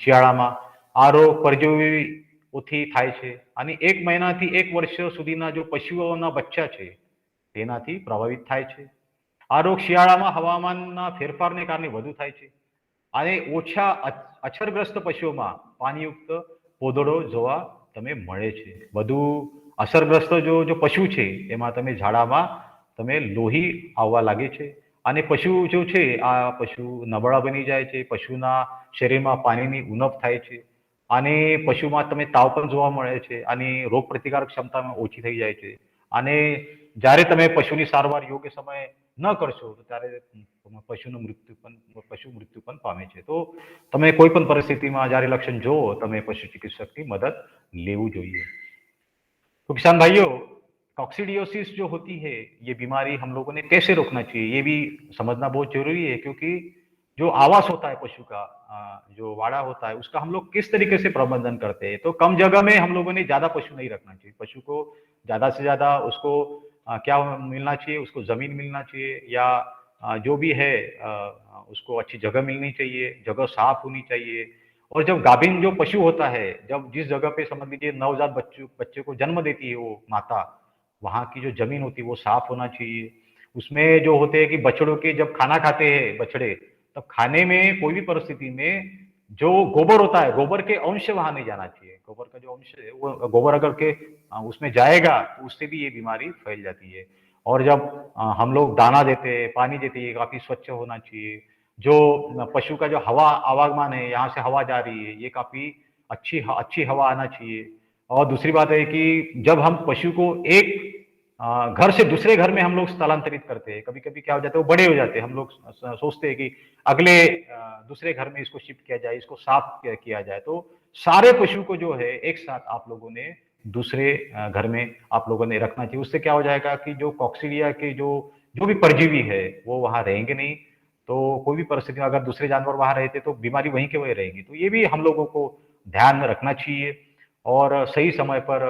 શિયાળામાં। આ રોગ પરજીવીઓથી થાય છે અને 1 મહિનાથી 1 વર્ષ સુધીના જો પશુઓના બચ્ચા છે તેનાથી પ્રભાવિત થાય છે। આ રોગ શિયાળામાં હવામાનના ફેરફારને કારણે વધુ થાય છે અને ઓછા અછરગ્રસ્ત પશુઓમાં પાણીયુક્ત પોદળો જોવા તમે મળે છે। વધુ અસરગ્રસ્ત જો પશુ છે એમાં તમે ઝાડામાં તમે લોહી આવવા લાગે છે અને પશુ જો છે આ પશુ નબળા બની જાય છે, પશુના શરીરમાં પાણીની ઉણપ થાય છે અને પશુમાં તમે તાવ પણ જોવા મળે છે અને રોગ પ્રતિકારક ક્ષમતા ઓછી થઈ જાય છે। અને જ્યારે તમે પશુની સારવાર યોગ્ય સમયે ન કરશો તો ત્યારે પશુનું મૃત્યુ પણ પામે છે। તો તમે કોઈ પણ પરિસ્થિતિમાં જ્યારે લક્ષણ જોવો તમે પશુ चिकित्सकની મદદ લેવું જોઈએ। तो किसान भाइयों, कॉक्सिडियोसिस जो होती है ये बीमारी हम लोगों ने कैसे रोकना चाहिए ये भी समझना बहुत जरूरी है। क्योंकि जो आवास होता है पशु का, जो वाड़ा होता है उसका हम लोग किस तरीके से प्रबंधन करते हैं। तो कम जगह में हम लोगों ने ज्यादा पशु नहीं रखना चाहिए। पशु को ज्यादा से ज्यादा उसको क्या मिलना चाहिए, उसको जमीन मिलना चाहिए या जो भी है उसको अच्छी जगह मिलनी चाहिए, जगह साफ होनी चाहिए। और जब गाभिन जो पशु होता है, जब जिस जगह पे समझ लीजिए नवजात बच्चे को जन्म देती है वो माता, वहां की जो जमीन होती है वो साफ होना चाहिए। उसमें जो होते हैं कि बछड़ों के जब खाना खाते हैं बछड़े, तब खाने में कोई भी परिस्थिति में जो गोबर होता है, गोबर के अंश वहां नहीं जाना चाहिए। गोबर का जो अंश है वो गोबर अगर के उसमें जाएगा तो उससे भी ये बीमारी फैल जाती है। और जब हम लोग दाना देते हैं, पानी देते हैं, काफी स्वच्छ होना चाहिए। जो पशु का जो हवा आवागमन है, यहाँ से हवा जा रही है, ये काफी अच्छी हवा आना चाहिए। और दूसरी बात है कि जब हम पशु को एक घर से दूसरे घर में हम लोग स्थलांतरित करते हैं, कभी कभी क्या हो जाता है वो बड़े हो जाते हैं, हम लोग सोचते हैं कि अगले दूसरे घर में इसको शिफ्ट किया जाए, इसको साफ किया जाए। तो सारे पशु को जो है एक साथ आप लोगों ने दूसरे घर में आप लोगों ने रखना चाहिए। उससे क्या हो जाएगा कि जो कॉक्सिडिया के जो भी परजीवी है वो वहां रहेंगे नहीं। तो कोई भी परिस्थिति में अगर दूसरे जानवर वहां रहते तो बीमारी वहीं के वहीं रहेगी। तो ये भी हम लोगों को ध्यान में रखना चाहिए। और सही समय पर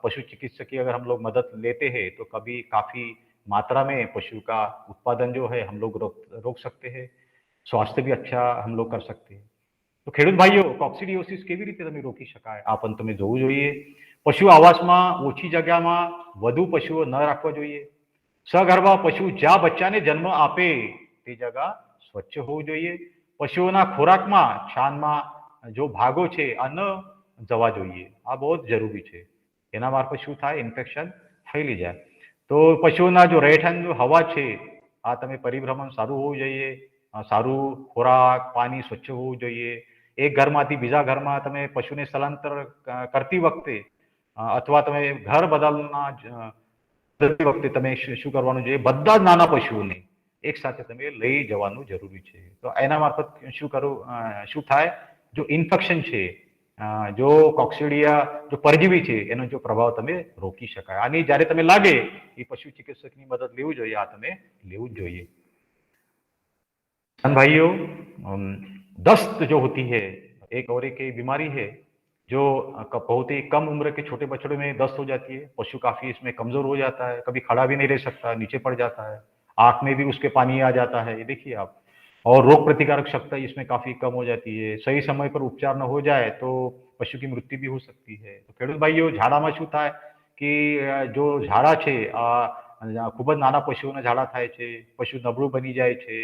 पशु चिकित्सक की अगर हम लोग मदद लेते हैं तो कभी काफी मात्रा में पशु का उत्पादन जो है हम लोग रोक सकते हैं, स्वास्थ्य भी अच्छा हम लोग कर सकते हैं। तो ખેડૂત ભાઈઓ, કોક્સિડિયોસિસ કેવી રીતે તમે રોકી શકાય આ પણ તમે જોવું જોઈએ। પશુ આવાસમાં ઓછી જગ્યામાં વધુ પશુઓ ન રાખવા જોઈએ। સગર્ભા પશુ જ્યાં બચ્ચાને જન્મ આપે તે જગા સ્વચ્છ હોવું જોઈએ। પશુઓના ખોરાકમાં છાનમાં जो भागो છે આ ન જવા જોઈએ, આ બહુ જ જરૂરી છે। એના મારફત શું થાય, ઇન્ફેક્શન ફેલી જાય। તો પશુઓના જો રહેઠાણ જો હવા છે આ તમે પરિભ્રમણ સારું હોવું જોઈએ, સારું ખોરાક પાણી સ્વચ્છ હોવું જોઈએ। એક ઘરમાંથી બીજા ઘરમાં તમે પશુને સ્થળાંતર કરતી વખતે અથવા તમે ઘર બદલના કરતી વખતે તમે શું કરવાનું જોઈએ, બધા જ નાના પશુઓને એક સાથે તમે લઈ જવાનું જરૂરી છે। તો એના મારફત શું થાય, जो इन्फेक्शन છે जो કોક્સિડિયા जो પરજીવી છે એનો જો પ્રભાવ તમે રોકી શકાય અને જ્યારે તમે લાગે એ પશુ ચિકિત્સકની મદદ લેવું જોઈએ આ તમે લેવું જ જોઈએ किसान भाइयों दस्त जो होती है एक और एक बीमारी है जो बहुत ही कम उम्र के छोटे बछड़ों में दस्त हो जाती है पशु काफी इसमें कमजोर हो जाता है कभी खड़ा भी नहीं रह सकता नीचे पड़ जाता है आंख में भी उसके पानी आ जाता है ये देखिए आप और रोग प्रतिकारक शक्ति इसमें काफी कम हो जाती है सही समय पर उपचार न हो जाए तो पशु की मृत्यु भी हो सकती है तो ખેડૂત ભાઈઓ ઝાડામાં શું થાય કે જો ઝાડા છે ખૂબ જ નાના પશુઓના ઝાડા થાય છે પશુ નબળું બની જાય છે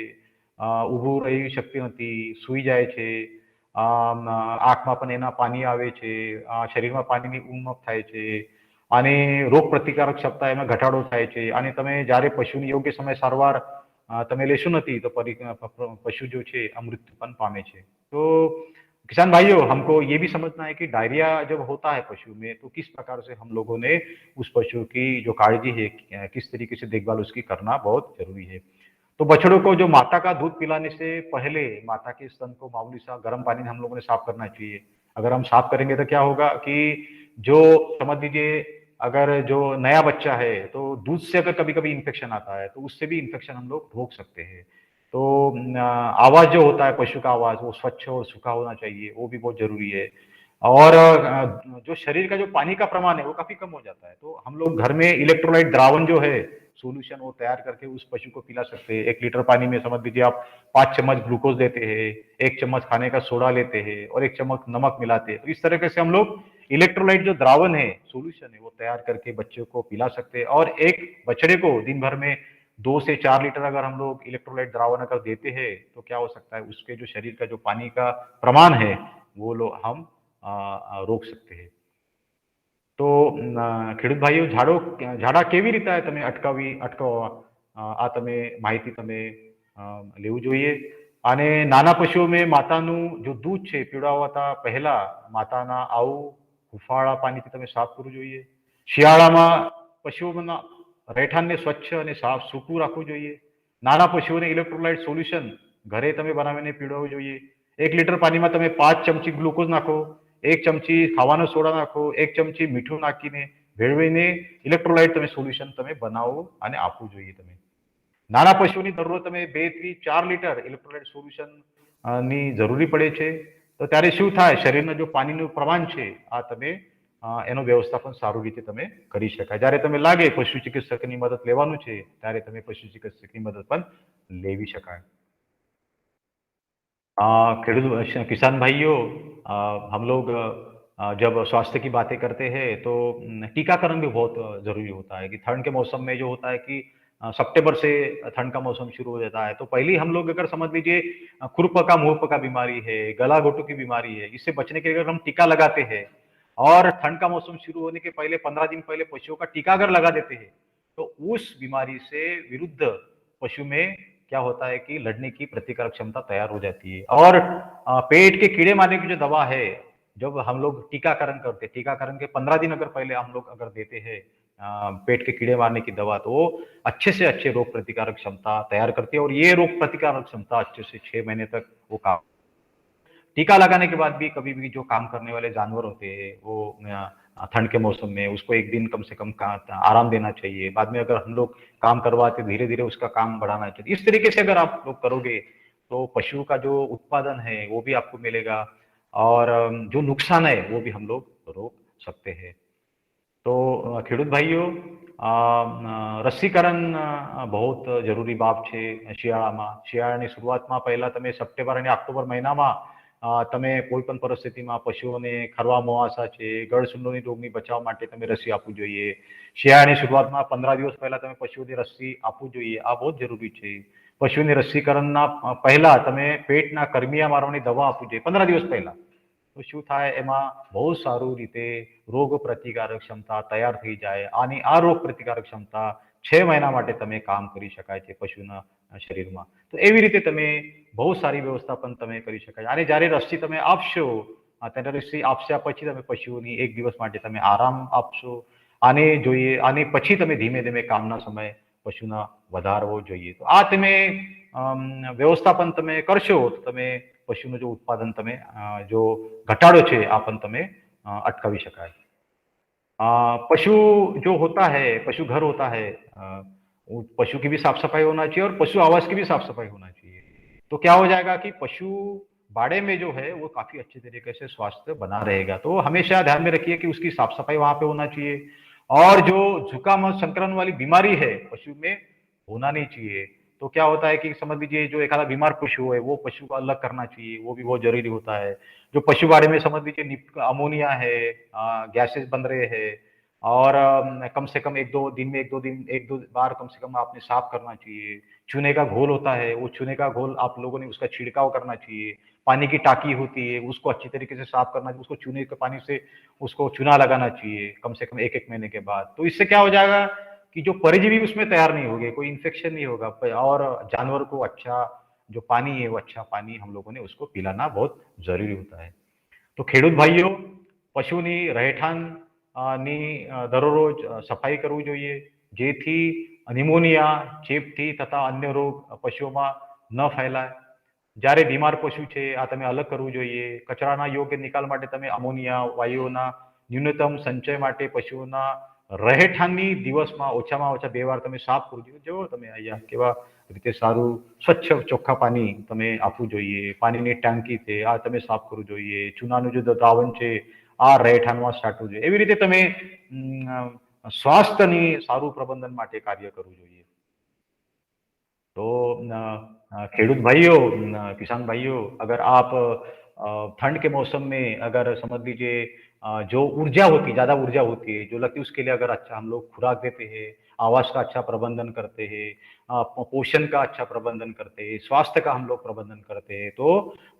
ઊભું રહી શકતી નથી સૂઈ જાય છે આંખમાં પણ એના પાણી આવે છે શરીરમાં પાણીની ઉણપ થાય છે અને રોગ પ્રતિકારક ક્ષમતા એમાં ઘટાડો થાય છે અને તમે જ્યારે પશુની યોગ્ય સમય સારવાર તમે લેશો નથી तो पशु जो છે આ મૃત્યુપન પામે છે तो किसान भाइयों हमको ये भी समझना है कि डायरिया जब होता है पशु में तो किस प्रकार से हम लोगों ने उस पशु की जो काळजी है किस तरीके से देखभाल उसकी करना बहुत जरूरी है तो बछड़ों को जो माता का दूध पिलाने से पहले माता के स्तन को मामूली सा गर्म पानी में हम लोगों ने साफ करना चाहिए अगर हम साफ करेंगे तो क्या होगा कि जो समझ लीजिए अगर जो नया बच्चा है तो दूध से अगर कभी कभी इन्फेक्शन आता है तो उससे भी इन्फेक्शन हम लोग रोक सकते हैं तो आवाज जो होता है पशु का आवाज वो स्वच्छ और सूखा होना चाहिए वो भी बहुत जरूरी है और जो शरीर का जो पानी का प्रमाण है वो काफी कम हो जाता है तो हम लोग घर में इलेक्ट्रोलाइट द्रावण जो है सोल्यूशन वो तैयार करके उस पशु को पिला सकते हैं 1 लीटर पानी में समझ लीजिए आप 5 चम्मच ग्लूकोज देते हैं 1 चम्मच खाने का सोडा लेते हैं और 1 चम्मच नमक मिलाते हैं तो इस तरीके से हम लोग इलेक्ट्रोलाइट जो द्रावण है सोल्यूशन है वो तैयार करके बच्चों को पिला सकते हैं और एक बछड़े को दिन भर में 2 से 4 लीटर अगर हम लोग इलेक्ट्रोलाइट द्रावण अगर देते हैं तो क्या हो सकता है उसके जो शरीर का जो पानी का प्रमाण है वो हम रोक सकते हैं તો ખેડૂત ભાઈઓ ઝાડા કેવી રીતે તમે અટકાવવા આ તમે માહિતી તમે લેવું જોઈએ અને નાના પશુઓ મેં માતાનું જો દૂધ છે પીવડાવતા પહેલા માતાના આવું હુંફાળા પાણીથી તમે સાફ કરવું જોઈએ શિયાળામાં પશુઓના રહેઠાણને સ્વચ્છ અને સાફ સૂકું રાખવું જોઈએ નાના પશુઓને ઇલેક્ટ્રોલાઇટ સોલ્યુશન ઘરે તમે બનાવીને પીવડાવવું જોઈએ 1 लीटर પાણીમાં તમે 5 ચમચી ગ્લુકોઝ નાખો 1 ચમચી ખાવાનો સોડા નાખો 1 ચમચી મીઠું નાખીને ભેળવીને ઇલેક્ટ્રોલાઇટ તમે સોલ્યુશન તમે બનાવો અને આપવું જોઈએ તમે નાના પશુઓની દરરોજ તમે 2 થી 4 लीटर ઇલેક્ટ્રોલાઇટ સોલ્યુશન ની જરૂરી પડે છે તો ત્યારે શું થાય શરીરના જો પાણીનું પ્રમાણ છે આ તમે એનો વ્યવસ્થાપન સારું રીતે તમે કરી શકાય જ્યારે તમે લાગે પશુ ચિકિત્સકની મદદ લેવાનું છે ત્યારે તમે પશુ ચિકિત્સકની મદદ પણ લેવી શકાય किसान भाइयों हम लोग जब स्वास्थ्य की बातें करते हैं तो टीकाकरण भी बहुत जरूरी होता है कि ठंड के मौसम में जो होता है कि सितंबर से ठंड का मौसम शुरू हो जाता है तो पहले हम लोग अगर समझ लीजिए खुरपका मुंहपका बीमारी है गला घोटू की बीमारी है इससे बचने के लिए अगर हम टीका लगाते हैं और ठंड का मौसम शुरू होने के पहले 15 दिन पहले पशुओं का टीका अगर लगा देते हैं तो उस बीमारी से विरुद्ध पशु में क्या होता है कि लड़ने की प्रतिकारक क्षमता तैयार हो जाती है और पेट के कीड़े मारने की जो दवा है जब हम लोग टीकाकरण करते हैं टीकाकरण के 15 दिन अगर पहले हम लोग अगर देते हैं पेट के कीड़े मारने की दवा तो वो अच्छे से अच्छे रोग प्रतिकारक क्षमता तैयार करती है और ये रोग प्रतिकारक क्षमता अच्छे से 6 महीने तक वो काम टीका लगाने के बाद भी कभी भी जो काम करने वाले जानवर होते हैं वो ठंड के मौसम में उसको एक दिन कम से कम आराम देना चाहिए बाद में अगर हम लोग काम करवाते धीरे धीरे उसका काम बढ़ाना चाहिए इस तरीके से अगर आप लोग करोगे तो पशु का जो उत्पादन है वो भी आपको मिलेगा और जो नुकसान है वो भी हम लोग रोक सकते हैं तो ખેડૂત ભાઈઓ રસીકરણ बहुत જરૂરી બાબ છે શિયાળાની શરૂઆતમાં પહેલા તમે સપ્ટેમ્બર અને ઓક્ટોબર મહિનામાં તમે કોઈ પણ પરિસ્થિતિમાં પશુઓને ખરવા મોવાસા છે ગળસુંડોની રોગની બચાવ માટે તમે રસી આપવું જોઈએ શિયાળાની શરૂઆતમાં 15 દિવસ પહેલા તમે પશુઓને રસી આપવું જોઈએ આ बहुत જરૂરી છે પશુઓને રસીકરણના પહેલા તમે પેટના કર્મિયા મારવાની દવા આપવું જોઈએ 15 દિવસ પહેલા તો શું થાય એમાં બહુ સારું રીતે રોગ પ્રતિકારક ક્ષમતા તૈયાર થઈ જાય અને આ રોગ પ્રતિકારક ક્ષમતા 6 મહિના માટે તમે કામ કરી શકાય છે પશુના શરીરમાં તો એવી રીતે તમે બહુ સારી વ્યવસ્થાપન તમે કરી શકાય અને જ્યારે રસી તમે આપશો ત્યારે રસી આપ્યા પછી તમે પશુઓની 1 દિવસ માટે તમે આરામ આપશો આને જોઈએ અને પછી તમે ધીમે ધીમે કામના સમય પશુના વધારવો જોઈએ તો આ તમે વ્યવસ્થાપન તમે કરશો તો તમે પશુનું જો ઉત્પાદન તમે જો ઘટાડો છે આ પણ તમે અટકાવી શકાય. पशु जो होता है, पशु घर होता है, पशु की भी साफ सफाई होना चाहिए और पशु आवास की भी साफ सफाई होना चाहिए। तो क्या हो जाएगा कि पशु बाड़े में जो है वो काफी अच्छे तरीके से स्वास्थ्य बना रहेगा। तो हमेशा ध्यान में रखिए कि उसकी साफ सफाई वहां पे होना चाहिए और जो जुकाम और संक्रमण वाली बीमारी है पशु में होना नहीं चाहिए। तो क्या होता है कि समझ लीजिए जो एक आधा बीमार पशु है वो पशु को अलग करना चाहिए, वो भी बहुत जरूरी होता है। जो पशु बाड़े में समझ लीजिए अमोनिया है, गैसेस बन रहे हैं और कम से कम 1-2 दिन में 1-2 बार कम से कम आपने साफ करना चाहिए। चूने का घोल होता है, वो चूने का घोल आप लोगों ने उसका छिड़काव करना चाहिए। पानी की टाकी होती है, उसको अच्छी तरीके से साफ करना चाहिए, उसको चूने के पानी से उसको चूना लगाना चाहिए कम से कम 1-1 महीने के बाद। तो इससे क्या हो जाएगा कि जो परजीवी उसमें तैयार नहीं होंगे, कोई इन्फेक्शन नहीं होगा और जानवर को अच्छा जो पानी है वो अच्छा पानी हम लोगों ने उसको पिलाना बहुत जरूरी होता है। तो ખેડૂત ભાઈઓ પશુની રહેઠાણની દરરોજ સફાઈ કરવી જોઈએ જેથી નિમોનિયા ચેપથી તથા અન્ય રોગ પશુઓમાં ન ફેલાય. જ્યારે બીમાર પશુ છે આ તમે અલગ કરવું જોઈએ. કચરાના યોગ્ય નિકાલ માટે તમે અમોનિયા વાયુઓના ન્યૂનતમ સંચય માટે પશુઓના રહેઠાણની દિવસમાં ઓછામાં ઓછા 2 વાર તમે સાફ કરવું જોઈએ. જો તમે અહીંયા કેવા રીતે સારું સ્વચ્છ ચોખ્ખા પાણી તમે આપવું જોઈએ. પાણીની ટાંકી છે આ તમે સાફ કરવું જોઈએ. ચૂનાનું જે દ્રાવણ છે આ રહેઠાણમાં છાંટવું જોઈએ. એવી રીતે તમે સ્વાસ્થ્યની સારું પ્રબંધન માટે કાર્ય કરવું જોઈએ. तो खेडूत भाइयों, किसान भाइयों, अगर आप ठंड के मौसम में अगर समझ लीजिए जो ऊर्जा होती है, ज्यादा ऊर्जा होती है, जो लगती है उसके लिए अगर अच्छा हम लोग खुराक देते हैं, आवास का अच्छा प्रबंधन करते हैं, पोषण का अच्छा प्रबंधन करते हैं, स्वास्थ्य का हम लोग प्रबंधन करते हैं, तो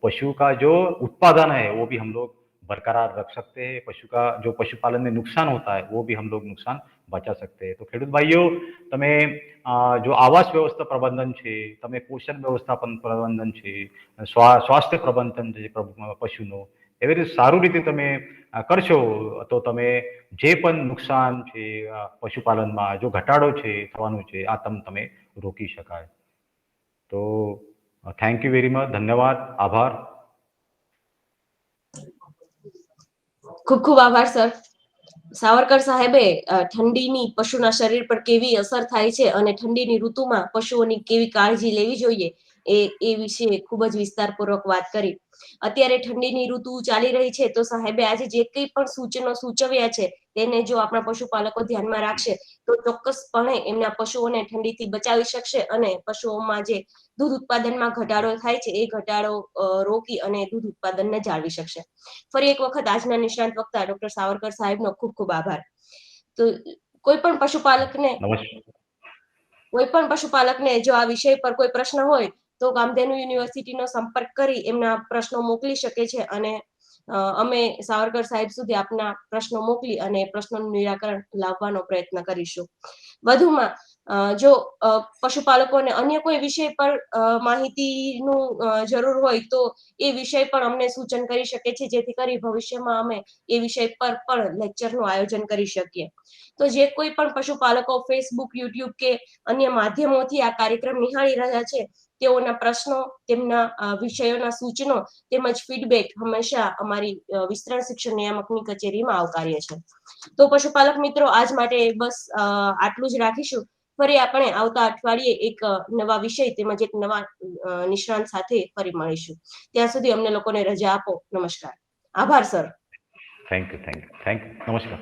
पशु का जो उत्पादन है वो भी हम लोग बरकरार रख सकते हैं। पशु का जो पशुपालन में नुकसान होता है वो भी हम लोग नुकसान बचा सकते हैं। तो ખેડૂત ભાઈઓ તમે जो आवास व्यवस्था प्रबंधन છે, તમે પોષણ વ્યવસ્થાપન પ્રબંધન છે, સ્વાસ્થ્ય પ્રબંધન છે પશુનું એવી રીતે સારું રીતે તમે કરશો તો તમે જે પણ નુકસાન છે પશુપાલનમાં જો ઘટાડો છે થવાનું છે આ તમે રોકી શકાય. તો થેન્ક યુ વેરી મચ. ધન્યવાદ. આભાર. ખૂબ ખૂબ આભાર સર. સાવરકર સાહેબે ઠંડીની પશુના શરીર પર કેવી અસર થાય છે અને ઠંડીની ઋતુમાં પશુઓની કેવી કાળજી લેવી જોઈએ એ વિશે ખૂબ જ વિસ્તારપૂર્વક વાત કરી. અત્યારે ઠંડીની ઋતુ ચાલી રહી છે તો સાહેબે આજે જે કંઈ પણ સૂચનો સૂચવ્યા છે તેને જો આપણા પશુપાલકો ધ્યાનમાં રાખશે તો ચોક્કસપણે એમના પશુઓને ઠંડીથી બચાવી શકશે અને પશુઓમાં જે દૂધ ઉત્પાદનમાં ઘટાડો થાય છે એ ઘટાડો રોકી અને દૂધ ઉત્પાદનને જાળવી શકશે. ફરી એક વખત આજના નિષ્ણાંત વક્તા ડોક્ટર સાવરકર સાહેબનો ખૂબ ખૂબ આભાર. તો કોઈ પણ પશુપાલકને જો આ વિષય પર કોઈ પ્રશ્ન હોય તો કામધેનુ યુનિવર્સિટીનો સંપર્ક કરી એમના પ્રશ્નો મોકલી શકે છે અને અમે સાવરકર સાહેબ સુધી આપના પ્રશ્નો મોકલી અને પ્રશ્નોનું નિરાકરણ લાવવાનો પ્રયત્ન કરીશું. વધુમાં જો પશુપાલકોને અન્ય કોઈ વિષય પર માહિતીનું જરૂર હોય તો એ વિષય પણ અમને સૂચન કરી શકે છે જેથી કરી ભવિષ્યમાં અમે એ વિષય પર પણ લેક્ચરનું આયોજન કરી શકીએ. તો જે કોઈ પણ પશુપાલકો ફેસબુક, યુટ્યુબ કે અન્ય માધ્યમોથી આ કાર્યક્રમ નિહાળી રહ્યા છે તેઓના પ્રશ્નો, તેમના વિષયોના સૂચનો તેમજ ફીડબેક હંમેશા અમારી વિસ્તરણ શિક્ષણ નિયામકની કચેરીમાં આવકાર્ય છે. તો પશુપાલક મિત્રો આજ માટે બસ આટલું જ રાખીશું. ફરી આપણે આવતા અઠવાડિયે એક નવા વિષય તેમજ એક નવા નિષ્ણાંત સાથે ફરી મળીશું. ત્યાં સુધી અમને લોકોને રજા આપો. નમસ્કાર. આભાર સર. Thank you. નમસ્કાર.